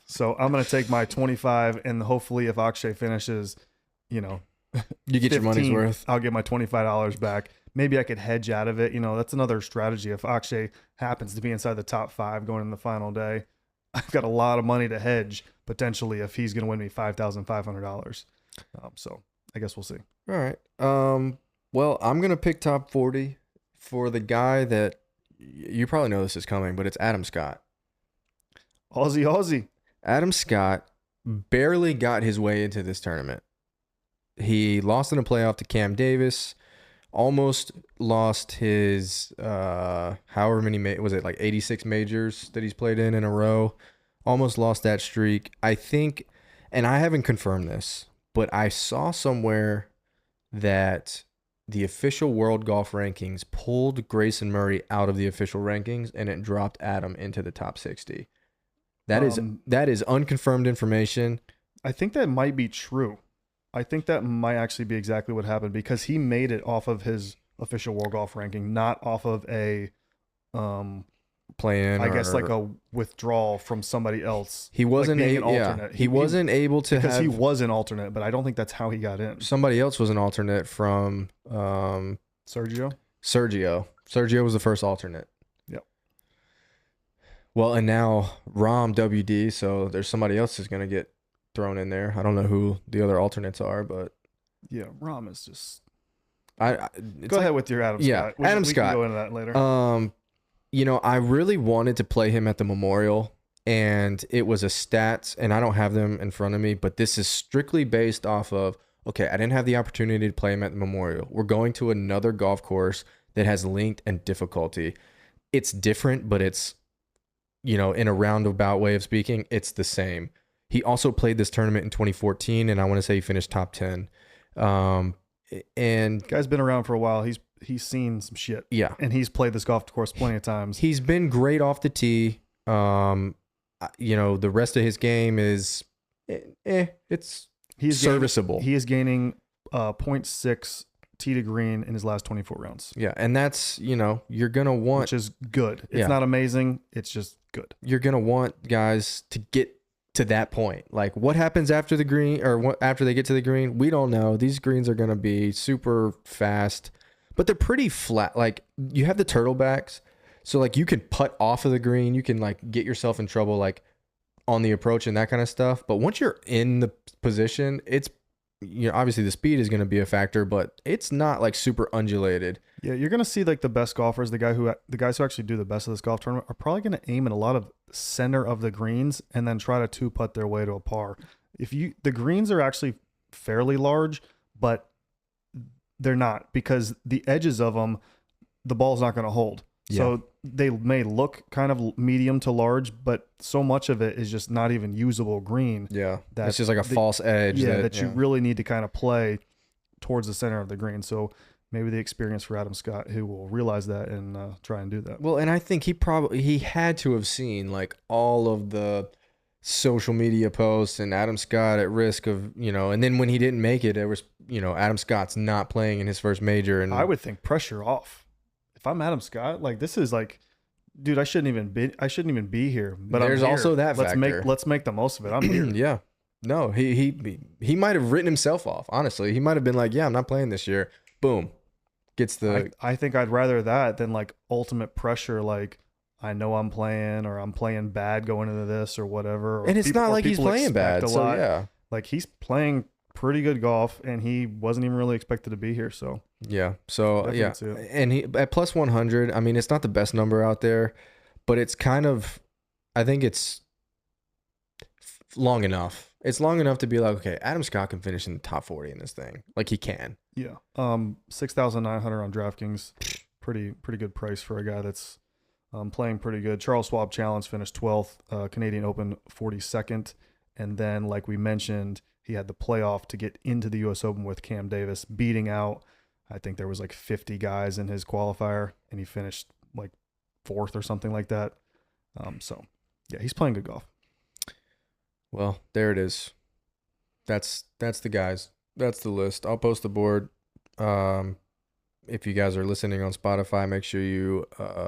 S2: So I'm going to take my 25 and hopefully if Akshay finishes,
S1: you get 15, your money's worth.
S2: I'll get my $25 back maybe I could hedge out of it. That's another strategy. If Akshay happens to be inside the top 5 going in the final day, I've got a lot of money to hedge potentially if he's going to win me $5,500. So I guess we'll see.
S1: All right. Well, I'm going to pick top 40 for the guy that you probably know this is coming, but it's Adam Scott.
S2: Aussie.
S1: Adam Scott barely got his way into this tournament. He lost in a playoff to Cam Davis, almost lost his however many was it, like 86 majors that he's played in a row. Almost lost that streak. I think, and I haven't confirmed this, but I saw somewhere that the official World Golf Rankings pulled Grayson Murray out of the official rankings and it dropped Adam into the top 60. That is unconfirmed information.
S2: I think that might be true. I think that might actually be exactly what happened because he made it off of his official World Golf Ranking, not off of a
S1: play-in.
S2: I guess like a withdrawal from somebody else.
S1: He wasn't
S2: like
S1: an alternate. He wasn't able to
S2: because he was an alternate, but I don't think that's how he got in.
S1: Somebody else was an alternate from
S2: Sergio.
S1: Sergio was the first alternate.
S2: Yep.
S1: Well, and now Rahm WD, so there's somebody else who's going to get thrown in there. I don't know who the other alternates are, but
S2: yeah, Rahm is just.
S1: Go
S2: ahead with your Adam Scott.
S1: Yeah, Adam Scott.
S2: We can go into that later.
S1: I really wanted to play him at the Memorial, and it was a stats, and I don't have them in front of me, but this is strictly based off of, okay, I didn't have the opportunity to play him at the Memorial. We're going to another golf course that has length and difficulty. It's different, but it's, in a roundabout way of speaking, it's the same. He also played this tournament in 2014, and I want to say he finished top 10. And
S2: guy's been around for a while. He's seen some shit.
S1: Yeah.
S2: And he's played this golf course plenty of times.
S1: He's been great off the tee. The rest of his game is it's serviceable.
S2: He is gaining 0.6 tee to green in his last 24 rounds.
S1: Yeah, and that's, you're going to want,
S2: which is good. It's not amazing, it's just good.
S1: You're going to want guys to get to that point. Like, what happens after the green, or after they get to the green, we don't know. These greens are going to be super fast, but they're pretty flat. Like, you have the turtlebacks, so like you can putt off of the green, you can like get yourself in trouble like on the approach and that kind of stuff. But once you're in the position, it's, obviously the speed is going to be a factor, but it's not like super undulated.
S2: Yeah, you're going to see like the best golfers, the guys who actually do the best of this golf tournament are probably going to aim at a lot of center of the greens and then try to 2-putt their way to a par. The greens are actually fairly large, but they're not, because the edges of them, the ball's not going to hold. Yeah. So they may look kind of medium to large, but so much of it is just not even usable green.
S1: Yeah, it's just like a false edge.
S2: Yeah, that you really need to kind of play towards the center of the green. So maybe the experience for Adam Scott, who will realize that and try and do that.
S1: Well, and I think he had to have seen like all of the social media posts and Adam Scott at risk of, and then when he didn't make it, it was, Adam Scott's not playing in his first major. And
S2: I would think pressure off. If I'm Adam Scott, like, this is like, dude, I shouldn't even be here. But
S1: there's also that factor.
S2: Let's make the most of it. I'm here.
S1: Yeah. No, he might have written himself off. Honestly, he might have been like, yeah, I'm not playing this year. Boom. Gets the.
S2: I think I'd rather that than like ultimate pressure. Like, I know I'm playing, or I'm playing bad going into this or whatever.
S1: And it's not like he's playing bad. So yeah,
S2: like he's playing pretty good golf, and he wasn't even really expected to be here. So
S1: yeah, and he at plus 100. I mean, it's not the best number out there, but it's kind of, I think it's long enough. It's long enough to be like, okay, Adam Scott can finish in the top 40 in this thing. Like, he can.
S2: Yeah. 6,900 on DraftKings. Pretty good price for a guy that's playing pretty good. Charles Schwab Challenge finished 12th. Canadian Open 42nd, and then like we mentioned, he had the playoff to get into the U.S. Open with Cam Davis, beating out, I think there was like 50 guys in his qualifier, and he finished like 4th or something like that. So, yeah, he's playing good golf.
S1: Well, there it is. That's the guys. That's the list. I'll post the board. If you guys are listening on Spotify, make sure you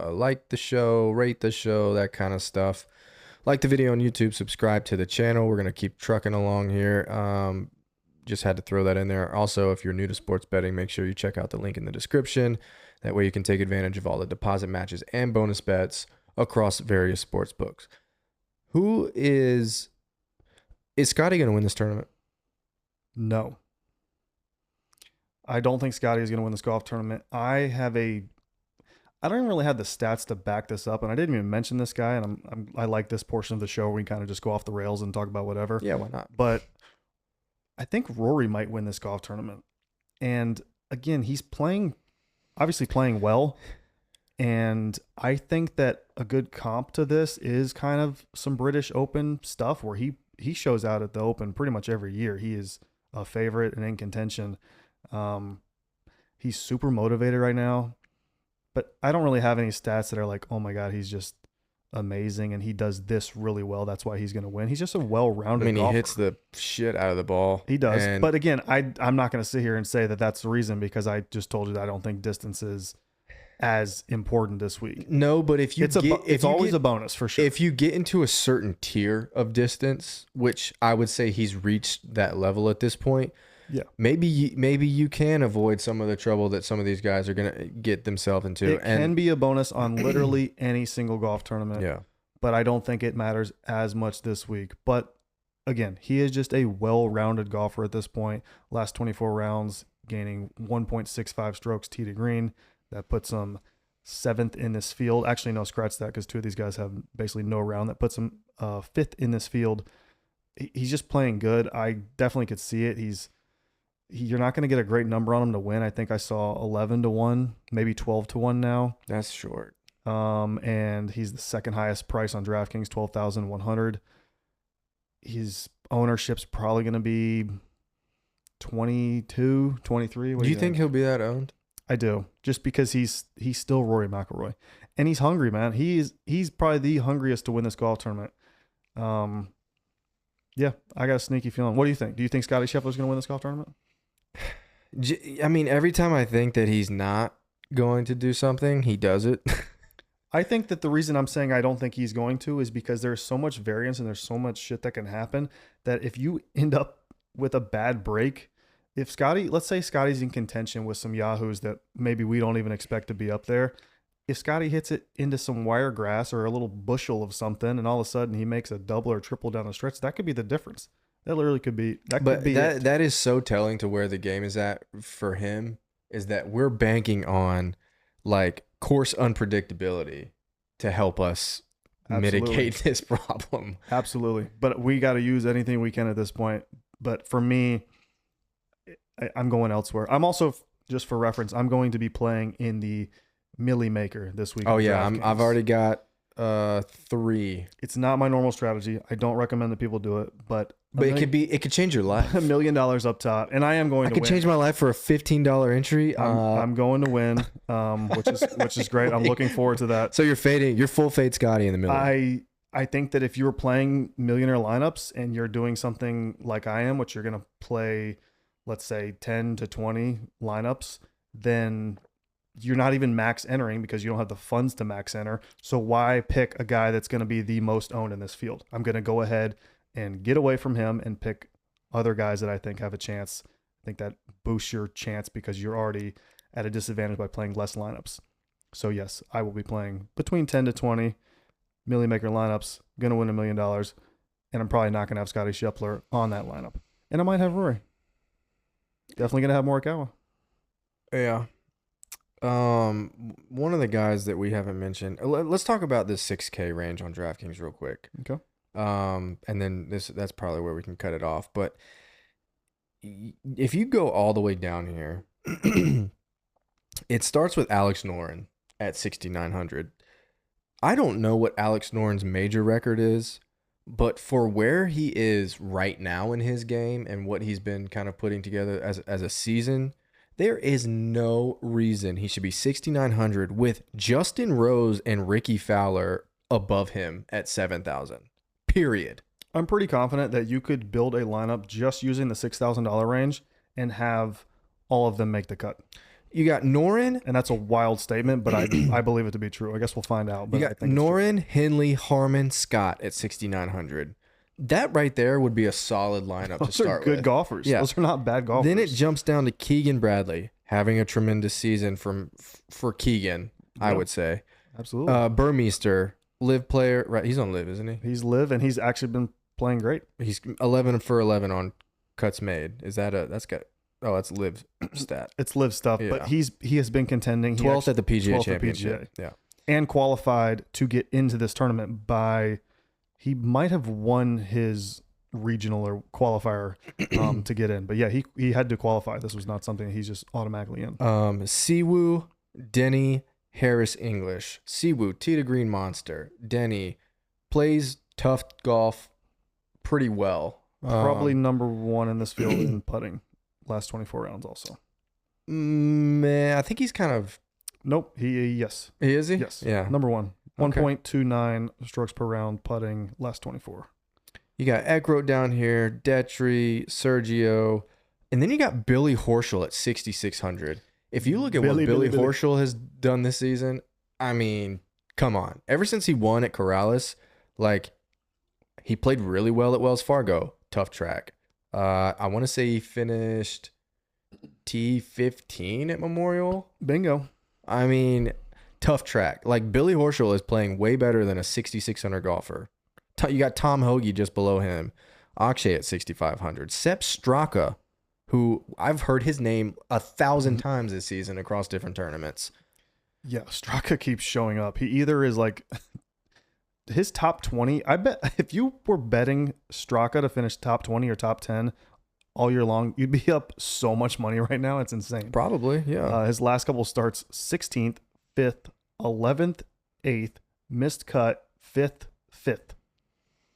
S1: like the show, rate the show, that kind of stuff. Like the video on YouTube, subscribe to the channel. We're going to keep trucking along here. just had to throw that in there. Also, if you're new to sports betting, make sure you check out the link in the description. That way you can take advantage of all the deposit matches and bonus bets across various sports books. Is Scotty going to win this tournament?
S2: No. I don't think Scotty is going to win this golf tournament. I don't even really have the stats to back this up, and I didn't even mention this guy, and I like this portion of the show where we kind of just go off the rails and talk about whatever.
S1: Yeah, why not?
S2: But I think Rory might win this golf tournament. And again, he's obviously playing well. And I think that a good comp to this is kind of some British Open stuff where he shows out at the Open pretty much every year. He is a favorite and in contention. He's super motivated right now, but I don't really have any stats that are like, oh my God, he's just amazing and he does this really well. That's why he's going to win. He's just a well-rounded golfer.
S1: He hits the shit out of the ball.
S2: He does. But again, I'm not going to sit here and say that that's the reason, because I just told you that I don't think distance is as important this week.
S1: No, but if you
S2: it's always a bonus for sure.
S1: If you get into a certain tier of distance, which I would say he's reached that level at this point,
S2: yeah,
S1: maybe you can avoid some of the trouble that some of these guys are gonna get themselves into.
S2: It can be a bonus on literally any single golf tournament.
S1: Yeah,
S2: but I don't think it matters as much this week. But again, he is just a well-rounded golfer at this point. Last 24 rounds, gaining 1.65 strokes tee to green. That puts him 7th in this field. Actually, no, scratch that, because two of these guys have basically no round. That puts him 5th in this field. He's just playing good. I definitely could see it. You're not going to get a great number on him to win. I think I saw 11-1, maybe 12-1 now.
S1: That's short.
S2: And he's the second highest price on DraftKings, 12,100. His ownership's probably going to be 22, 23.
S1: Do you think he'll be that owned?
S2: I do, just because he's still Rory McIlroy, and he's hungry, man. He's probably the hungriest to win this golf tournament. Yeah, I got a sneaky feeling. What do you think? Do you think Scotty Scheffler's going to win this golf tournament?
S1: I mean, every time I think that he's not going to do something, he does it.
S2: I think that the reason I'm saying I don't think he's going to is because there's so much variance and there's so much shit that can happen that if you end up with a bad break, let's say Scotty's in contention with some yahoos that maybe we don't even expect to be up there. If Scotty hits it into some wiregrass or a little bushel of something, and all of a sudden he makes a double or triple down the stretch, that could be the difference. That literally could be. That
S1: is so telling to where the game is at for him. Is that we're banking on like course unpredictability to help us mitigate this problem.
S2: Absolutely, but we got to use anything we can at this point. But for me, I'm going elsewhere. I'm also, just for reference, I'm going to be playing in the Millie Maker this week.
S1: Oh yeah, I've already got 3.
S2: It's not my normal strategy. I don't recommend that people do it, but
S1: it could change your life.
S2: $1 million up top, and I am going to win.
S1: I could change my life for a $15 entry.
S2: I'm going to win, which is great. I'm looking forward to that.
S1: So you're full fade Scotty in the middle.
S2: I think that if you were playing millionaire lineups and you're doing something like I am, which you're going to play, let's say 10 to 20 lineups, then you're not even max entering because you don't have the funds to max enter. So why pick a guy that's going to be the most owned in this field? I'm going to go ahead and get away from him and pick other guys that I think have a chance. I think that boosts your chance because you're already at a disadvantage by playing less lineups. So yes, I will be playing between 10 to 20 Millie Maker lineups, going to win $1 million, and I'm probably not going to have Scotty Scheffler on that lineup. And I might have Rory. Definitely going to have Morikawa.
S1: Yeah. One of the guys that we haven't mentioned, let's talk about this 6K range on DraftKings real quick.
S2: Okay.
S1: And then that's probably where we can cut it off. But if you go all the way down here, it starts with Alex Noren at 6,900. I don't know what Alex Noren's major record is, but for where he is right now in his game and what he's been kind of putting together as a season, there is no reason he should be 6,900 with Justin Rose and Ricky Fowler above him at 7,000. Period.
S2: I'm pretty confident that you could build a lineup just using the $6,000 range and have all of them make the cut.
S1: You got Noren,
S2: and that's a wild statement, but I believe it to be true. I guess we'll find out. But
S1: you got Noren, Henley, Harman, Scott at 6,900. That right there would be a solid lineup to
S2: Those are
S1: start
S2: good
S1: with.
S2: golfers.
S1: Yeah.
S2: Those are not bad golfers.
S1: Then it jumps down to Keegan Bradley having a tremendous season for Keegan, I
S2: Yeah.
S1: would say.
S2: Absolutely.
S1: Burmeister, live player, right? He's on live, isn't he?
S2: He's live, and he's actually been playing great.
S1: He's 11 for 11 on cuts made. Is that that's live stat.
S2: It's live stuff,
S1: Yeah.
S2: but he has been contending.
S1: 12th at the PGA
S2: 12th at
S1: Championship.
S2: PGA.
S1: Yeah.
S2: And qualified to get into this tournament by, he might have won his regional or qualifier to get in. But yeah, he had to qualify. This was not something he's just automatically in.
S1: Siwoo, Denny, Harris English. Siwoo, tee to green monster. Denny plays tough golf pretty well.
S2: Probably number one in this field in putting last 24 rounds also.
S1: Man, I think he's kind of.
S2: Nope. Yes.
S1: Is he?
S2: Yes.
S1: Yeah.
S2: Number one.
S1: Okay.
S2: 1.29 strokes per round putting last 24.
S1: You got Eckroat down here, Detry, Sergio, and then you got Billy Horschel at 6,600. If you look at what Billy Horschel has done this season, I mean, come on. Ever since he won at Corrales, like, he played really well at Wells Fargo. Tough track. I want to say he finished T15 at Memorial.
S2: Bingo.
S1: I mean, tough track. Like, Billy Horschel is playing way better than a 6,600 golfer. You got Tom Hoagie just below him. Akshay at 6,500. Sepp Straka, who I've heard his name 1,000 times this season across different tournaments.
S2: Yeah, Straka keeps showing up. He either is like his top 20. I bet if you were betting Straka to finish top 20 or top 10 all year long, you'd be up so much money right now. It's insane.
S1: Probably, yeah.
S2: His last couple starts 16th, 5th, 11th, 8th, missed cut, 5th, 5th.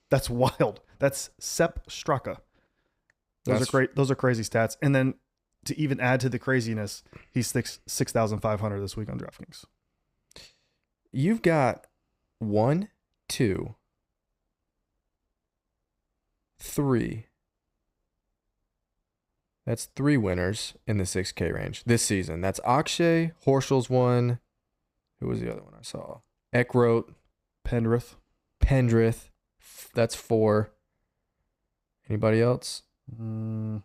S2: That's wild. That's Sepp Straka. Those are great. Those are crazy stats. And then to even add to the craziness, he's 6,500 this week on DraftKings.
S1: You've got 1, 2, 3. That's 3 winners in the 6K range this season. That's Akshay, Horschel's one. Who was the other one I saw? Eckroat,
S2: Pendrith.
S1: That's 4. Anybody else?
S2: No,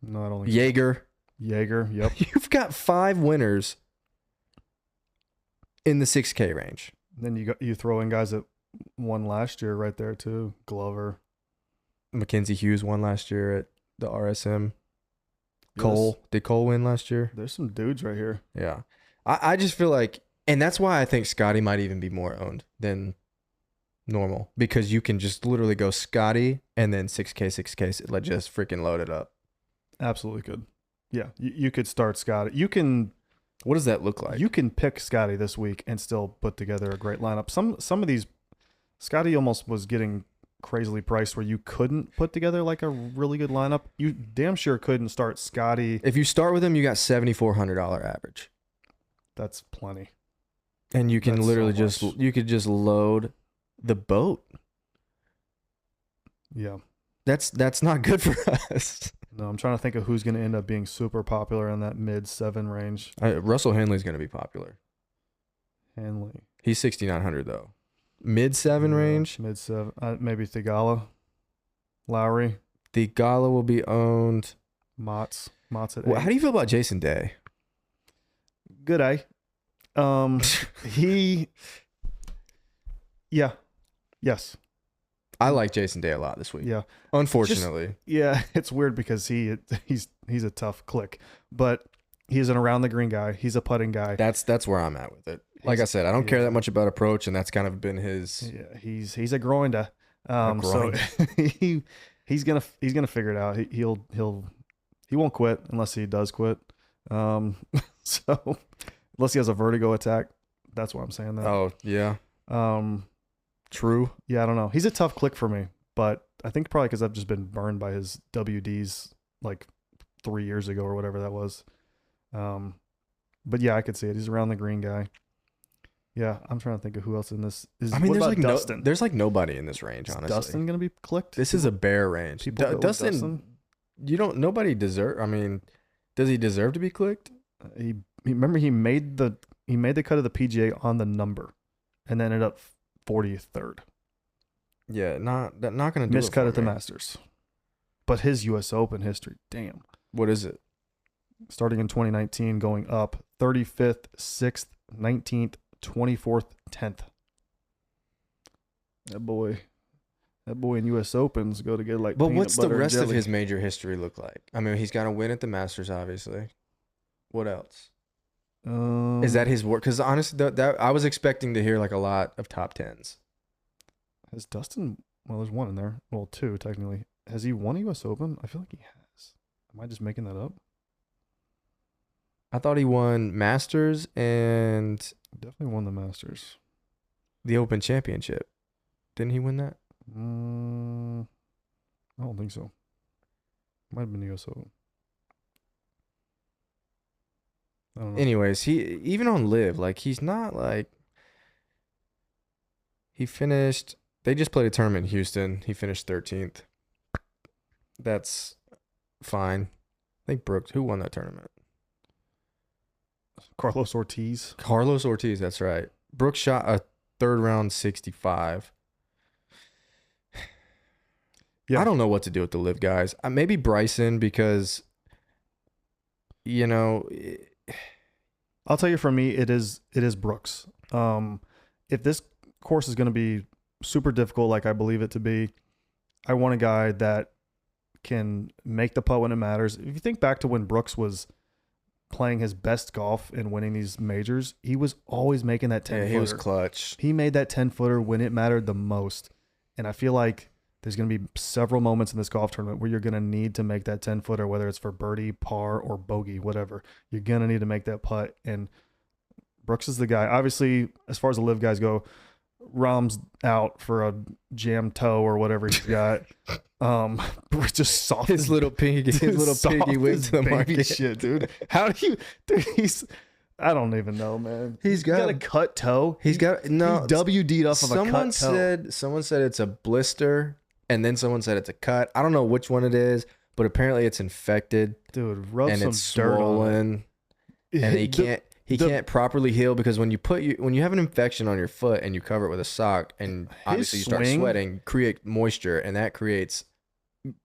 S2: I don't think
S1: Jaeger.
S2: Jaeger, yep.
S1: You've got 5 winners in the 6K range.
S2: Then you throw in guys that won last year right there too. Glover.
S1: Mackenzie Hughes won last year at the RSM.
S2: Yes.
S1: Cole. Did Cole win last year?
S2: There's some dudes right here.
S1: Yeah. I just feel like, and that's why I think Scotty might even be more owned than normal, because you can just literally go Scotty and then 6K, like just freaking load it up.
S2: Absolutely could. Yeah, you could start Scotty. You can.
S1: What does that look like?
S2: You can pick Scotty this week and still put together a great lineup. Some of these, Scotty almost was getting crazily priced where you couldn't put together like a really good lineup. You damn sure couldn't start Scotty.
S1: If you start with him, you got $7,400 average.
S2: That's plenty.
S1: And you can
S2: That's
S1: literally
S2: so much.
S1: you could just load the boat.
S2: Yeah.
S1: That's not good for us.
S2: No, I'm trying to think of who's going to end up being super popular in that mid-7 range.
S1: Russell Henley's going to be popular.
S2: Hanley.
S1: He's 6,900 though. Mid-7 range.
S2: Mid-7. Maybe Thigala. Lowry.
S1: The Gala will be owned.
S2: Mott's at 8.
S1: Well, how do you feel about Jason Day?
S2: Good eye. Yeah. Yes.
S1: I like Jason Day a lot this week.
S2: Yeah.
S1: Unfortunately.
S2: Yeah, it's weird because he's a tough click, but he's an around the green guy. He's a putting guy.
S1: That's where I'm at with it. Like I said, I don't care that much about approach, and that's kind of been his.
S2: Yeah, he's a grinder. So he's gonna figure it out. He won't quit unless he does quit. So unless he has a vertigo attack, that's why I'm saying that.
S1: Oh yeah. True.
S2: Yeah, I don't know. He's a tough click for me, but I think probably because I've just been burned by his WDs like 3 years ago or whatever that was. But yeah, I could see it. He's around the green guy. Yeah, I'm trying to think of who else in this.
S1: I mean,
S2: what
S1: there's
S2: about
S1: like
S2: Dustin?
S1: there's like nobody in this range,
S2: Is
S1: honestly.
S2: Dustin gonna be clicked?
S1: This is a bear range.
S2: People go with
S1: Dustin, nobody deserve. I mean, does he deserve to be clicked?
S2: He remember he made the cut of the PGA on the number, and ended up 43rd.
S1: Yeah, not going to do it
S2: Miscut
S1: for
S2: at the
S1: me.
S2: Masters. But his U.S. Open history, damn.
S1: What is it?
S2: Starting in 2019, going up 35th, 6th, 19th, 24th, 10th. That boy in U.S. Opens go to get like.
S1: But
S2: peanut
S1: what's the
S2: butter and
S1: rest of
S2: jelly.
S1: his major history look like? I mean, he's got to win at the Masters, obviously. What else? Is that his work? Because honestly, that I was expecting to hear like a lot of top tens.
S2: Has Dustin? Well, there's one in there. Well, two technically. Has he won a U.S. Open? I feel like he has. Am I just making that up?
S1: I thought he won Masters and
S2: Definitely won the Masters.
S1: the Open Championship. Didn't he win that?
S2: I don't think so. Might have been the U.S. Open. I don't know.
S1: Anyways, he even on Live, like he's not like he finished. They just played a tournament in Houston. He finished 13th. That's fine. I think Brooks, who won that tournament?
S2: Carlos Ortiz.
S1: Carlos Ortiz, that's right. Brooks shot a third round 65.
S2: Yeah.
S1: I don't know what to do with the Live guys. Maybe Bryson because, you know,
S2: I'll tell you, for me, it is Brooks. If this course is going to be super difficult, like I believe it to be, I want a guy that can make the putt when it matters. If you think back to when Brooks was playing his best golf and winning these majors, he was always making that 10-footer.
S1: yeah, he was clutch.
S2: He made that 10-footer when it mattered the most. And I feel like there's going to be several moments in this golf tournament where you're going to need to make that 10-footer, whether it's for birdie, par, or bogey, whatever. You're going to need to make that putt. And Brooks is the guy. Obviously, as far as the Live guys go, Rahm's out for a jam toe or whatever he's got. Just soft.
S1: His little piggy, went to the market.
S2: Shit, dude. How do you? Dude, I don't even know, man.
S1: He's got
S2: a cut toe.
S1: He's got no.
S2: He WD'd off of a cut toe.
S1: Someone said it's a blister, and then someone said it's a cut. I don't know which one it is, but apparently it's infected.
S2: Dude, rub
S1: and
S2: some
S1: it's
S2: dirt
S1: swollen,
S2: on it.
S1: and he can't properly heal because when you have an infection on your foot and you cover it with a sock, and obviously you start sweating, create moisture, and that creates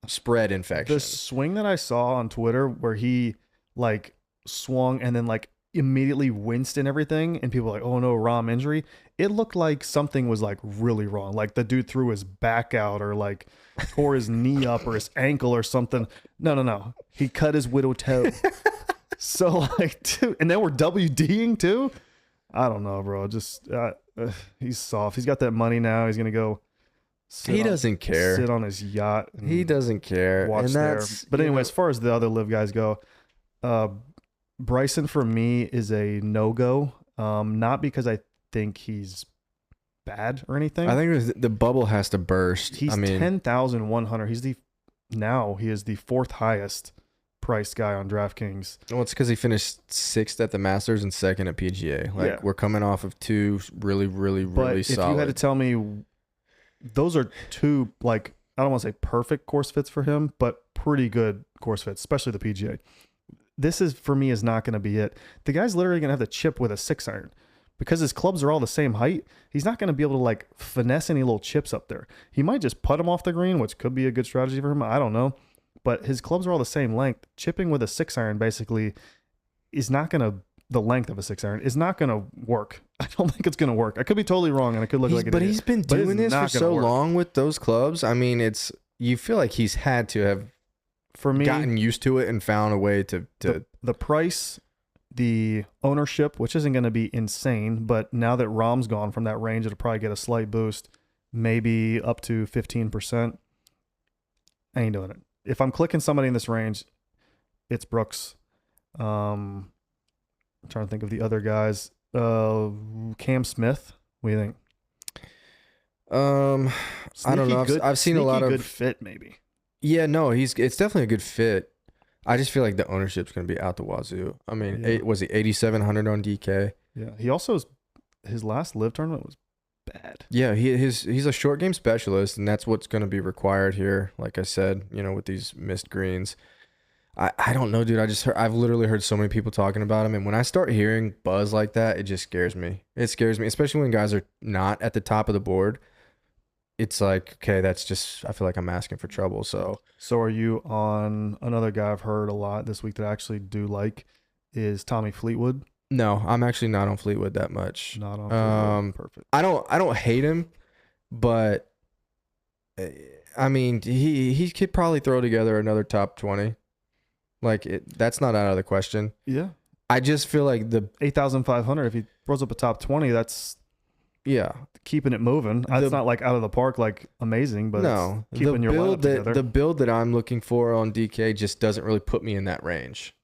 S1: spread infection.
S2: The swing that I saw on Twitter where he like swung and then like immediately winced and everything, and people were like, oh no, Rahm injury. It looked like something was like really wrong. Like the dude threw his back out or like tore his knee up or his ankle or something. No. He cut his widow toe. So like, dude, and then we're WDing too. I don't know, bro. Just he's soft. He's got that money now. He's gonna go.
S1: He doesn't care.
S2: Sit on his yacht.
S1: He doesn't care.
S2: Watch
S1: and
S2: there. But anyway, as far as the other Live guys go, Bryson for me is a no-go. Not because I think he's bad or anything.
S1: I think the bubble has to burst.
S2: He's 10,100. He is the fourth highest priced guy on DraftKings.
S1: Well, it's because he finished 6th at the Masters and 2nd at PGA. Like,
S2: Yeah.
S1: we're coming off of two really
S2: But if
S1: solid.
S2: you had to tell me, those are two, like, I don't want to say perfect course fits for him, but pretty good course fits, especially the PGA. This is, for me, is not going to be it. The guy's literally going to have to chip with a 6-iron. Because his clubs are all the same height, he's not going to be able to like finesse any little chips up there. He might just putt him off the green, which could be a good strategy for him. I don't know. But his clubs are all the same length. Chipping with a 6-iron basically is not going to, the length of a 6-iron is not going to work. I don't think it's going to work. I could be totally wrong and I could look like an idiot.
S1: He's been
S2: But it's
S1: doing this
S2: not
S1: for
S2: gonna
S1: so
S2: work.
S1: long with those clubs. I mean, you feel like he's had to have
S2: For me,
S1: gotten used to it and found a way to
S2: the price, the ownership, which isn't going to be insane, but now that Rahm's gone from that range, it'll probably get a slight boost, maybe up to 15%. I ain't doing it. If I'm clicking somebody in this range, it's Brooks. I'm trying to think of the other guys. Cam Smith. What do you think?
S1: I don't know. I've seen a lot of
S2: good fit, maybe.
S1: Yeah, no, it's definitely a good fit. I just feel like the ownership's going to be out the wazoo. I mean,
S2: Yeah.
S1: was he 8,700 on DK?
S2: Yeah. He also his last live tournament was bad.
S1: Yeah, he's a short game specialist, and that's what's going to be required here. Like I said, with these missed greens. I don't know, dude. I've literally heard so many people talking about him, and when I start hearing buzz like that, it just scares me. It scares me, especially when guys are not at the top of the board. it's like, okay, that's just, I feel like I'm asking for trouble. So
S2: So are you on another guy I've heard a lot this week that I actually do like is Tommy Fleetwood?
S1: no, I'm actually not on Fleetwood that much.
S2: Not on Fleetwood. Perfect.
S1: I don't hate him, but I mean, he could probably throw together another top 20. Like that's not out of the question.
S2: Yeah.
S1: I just feel like
S2: 8,500. If he throws up a top 20, that's keeping it moving. It's not like out of the park, like amazing, but
S1: no,
S2: it's keeping your lineup together.
S1: The build that I'm looking for on DK just doesn't really put me in that range.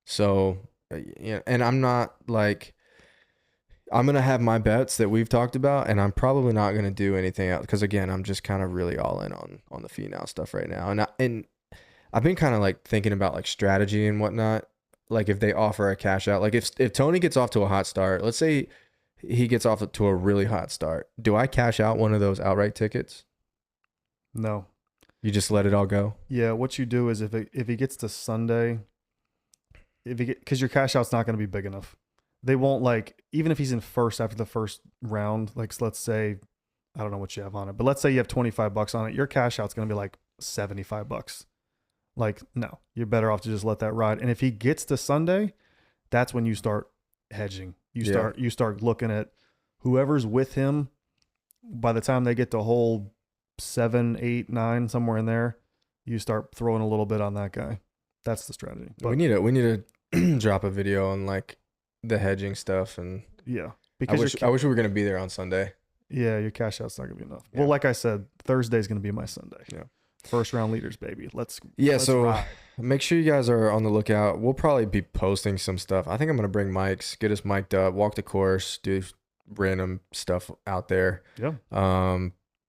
S1: So, yeah, and I'm not like, I'm going to have my bets that we've talked about, and I'm probably not going to do anything else because, again, I'm just kind of really all in on the Finau stuff right now. And I've been kind of like thinking about like strategy and whatnot. Like if they offer a cash out, like if Tony gets off to a hot start, let's say he gets off to a really hot start, do I cash out one of those outright tickets?
S2: No.
S1: You just let it all go?
S2: Yeah, what you do is if he gets to Sunday, because your cash out's not going to be big enough. They won't, like, even if he's in first after the first round, like, so let's say, I don't know what you have on it, but let's say you have $25 on it, your cash out's going to be like $75. Like, no, you're better off to just let that ride. And if he gets to Sunday, that's when you start hedging. You start looking at whoever's with him. By the time they get to hole 7, 8, 9, somewhere in there, you start throwing a little bit on that guy. That's the strategy.
S1: But we need to drop a video on like the hedging stuff, and
S2: yeah,
S1: because I wish we were gonna be there on Sunday.
S2: Yeah, your cash out's not gonna be enough.
S1: Yeah.
S2: Well, like I said, Thursday's gonna be my Sunday.
S1: Yeah,
S2: first round leaders, baby. Let's
S1: so
S2: ride.
S1: Make sure you guys are on the lookout. We'll probably be posting some stuff. I think I'm gonna bring mics, get us mic'd up, walk the course, do random stuff out there.
S2: Yeah.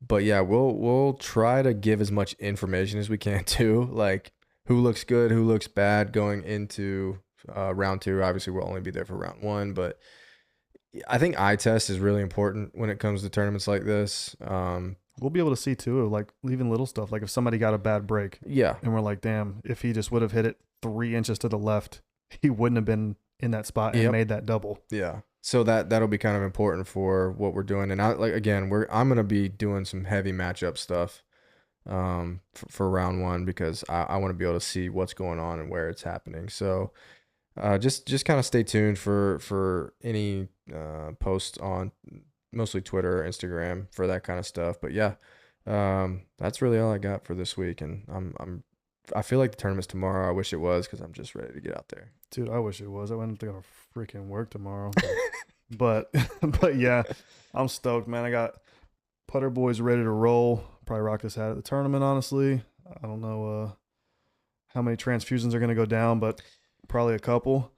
S1: But yeah, we'll try to give as much information as we can too, like who looks good, who looks bad going into round 2. Obviously, we'll only be there for round 1, but I think eye test is really important when it comes to tournaments like this.
S2: We'll be able to see too, like even little stuff, like if somebody got a bad break,
S1: yeah,
S2: and we're like, damn, if he just would have hit it 3 inches to the left, he wouldn't have been in that spot and made that double.
S1: Yeah. So that'll be kind of important for what we're doing. And I'm gonna be doing some heavy matchup stuff for round 1 because I want to be able to see what's going on and where it's happening. So just kind of stay tuned for any posts on mostly Twitter, Instagram for that kind of stuff. But yeah, that's really all I got for this week. And I feel like the tournament's tomorrow. I wish it was because I'm just ready to get out there.
S2: Dude, I wish it was. I wouldn't have to go to freaking work tomorrow. but yeah, I'm stoked, man. I got Putter Boys ready to roll. Probably rock this hat at the tournament, honestly. I don't know how many transfusions are going to go down, but probably a couple.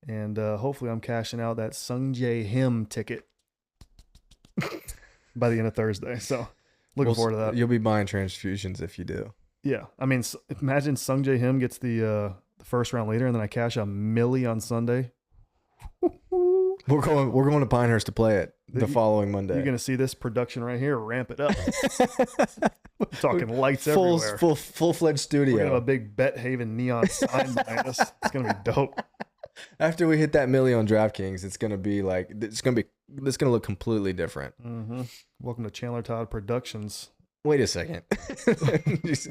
S2: And hopefully I'm cashing out that Sungjae Him ticket by the end of Thursday. So looking forward to that.
S1: You'll be buying transfusions if you do.
S2: Yeah. I mean, imagine Sungjae Him gets the first round leader and then I cash $1 million on Sunday.
S1: We're going to Pinehurst to play it the following Monday.
S2: You're going to see this production right here ramp it up. We're talking lights everywhere.
S1: Full-fledged studio.
S2: We're going to have a big Bet Haven neon sign behind us. It's going to be dope.
S1: After we hit that million on DraftKings, it's going to be like it's going to look completely different.
S2: Mm-hmm. Welcome to Chandler Todd Productions.
S1: Wait a second.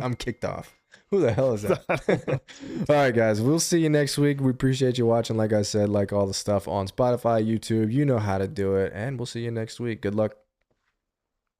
S1: I'm kicked off. Who the hell is that? All right, guys. We'll see you next week. We appreciate you watching. Like I said, like all the stuff on Spotify, YouTube. You know how to do it. And we'll see you next week. Good luck.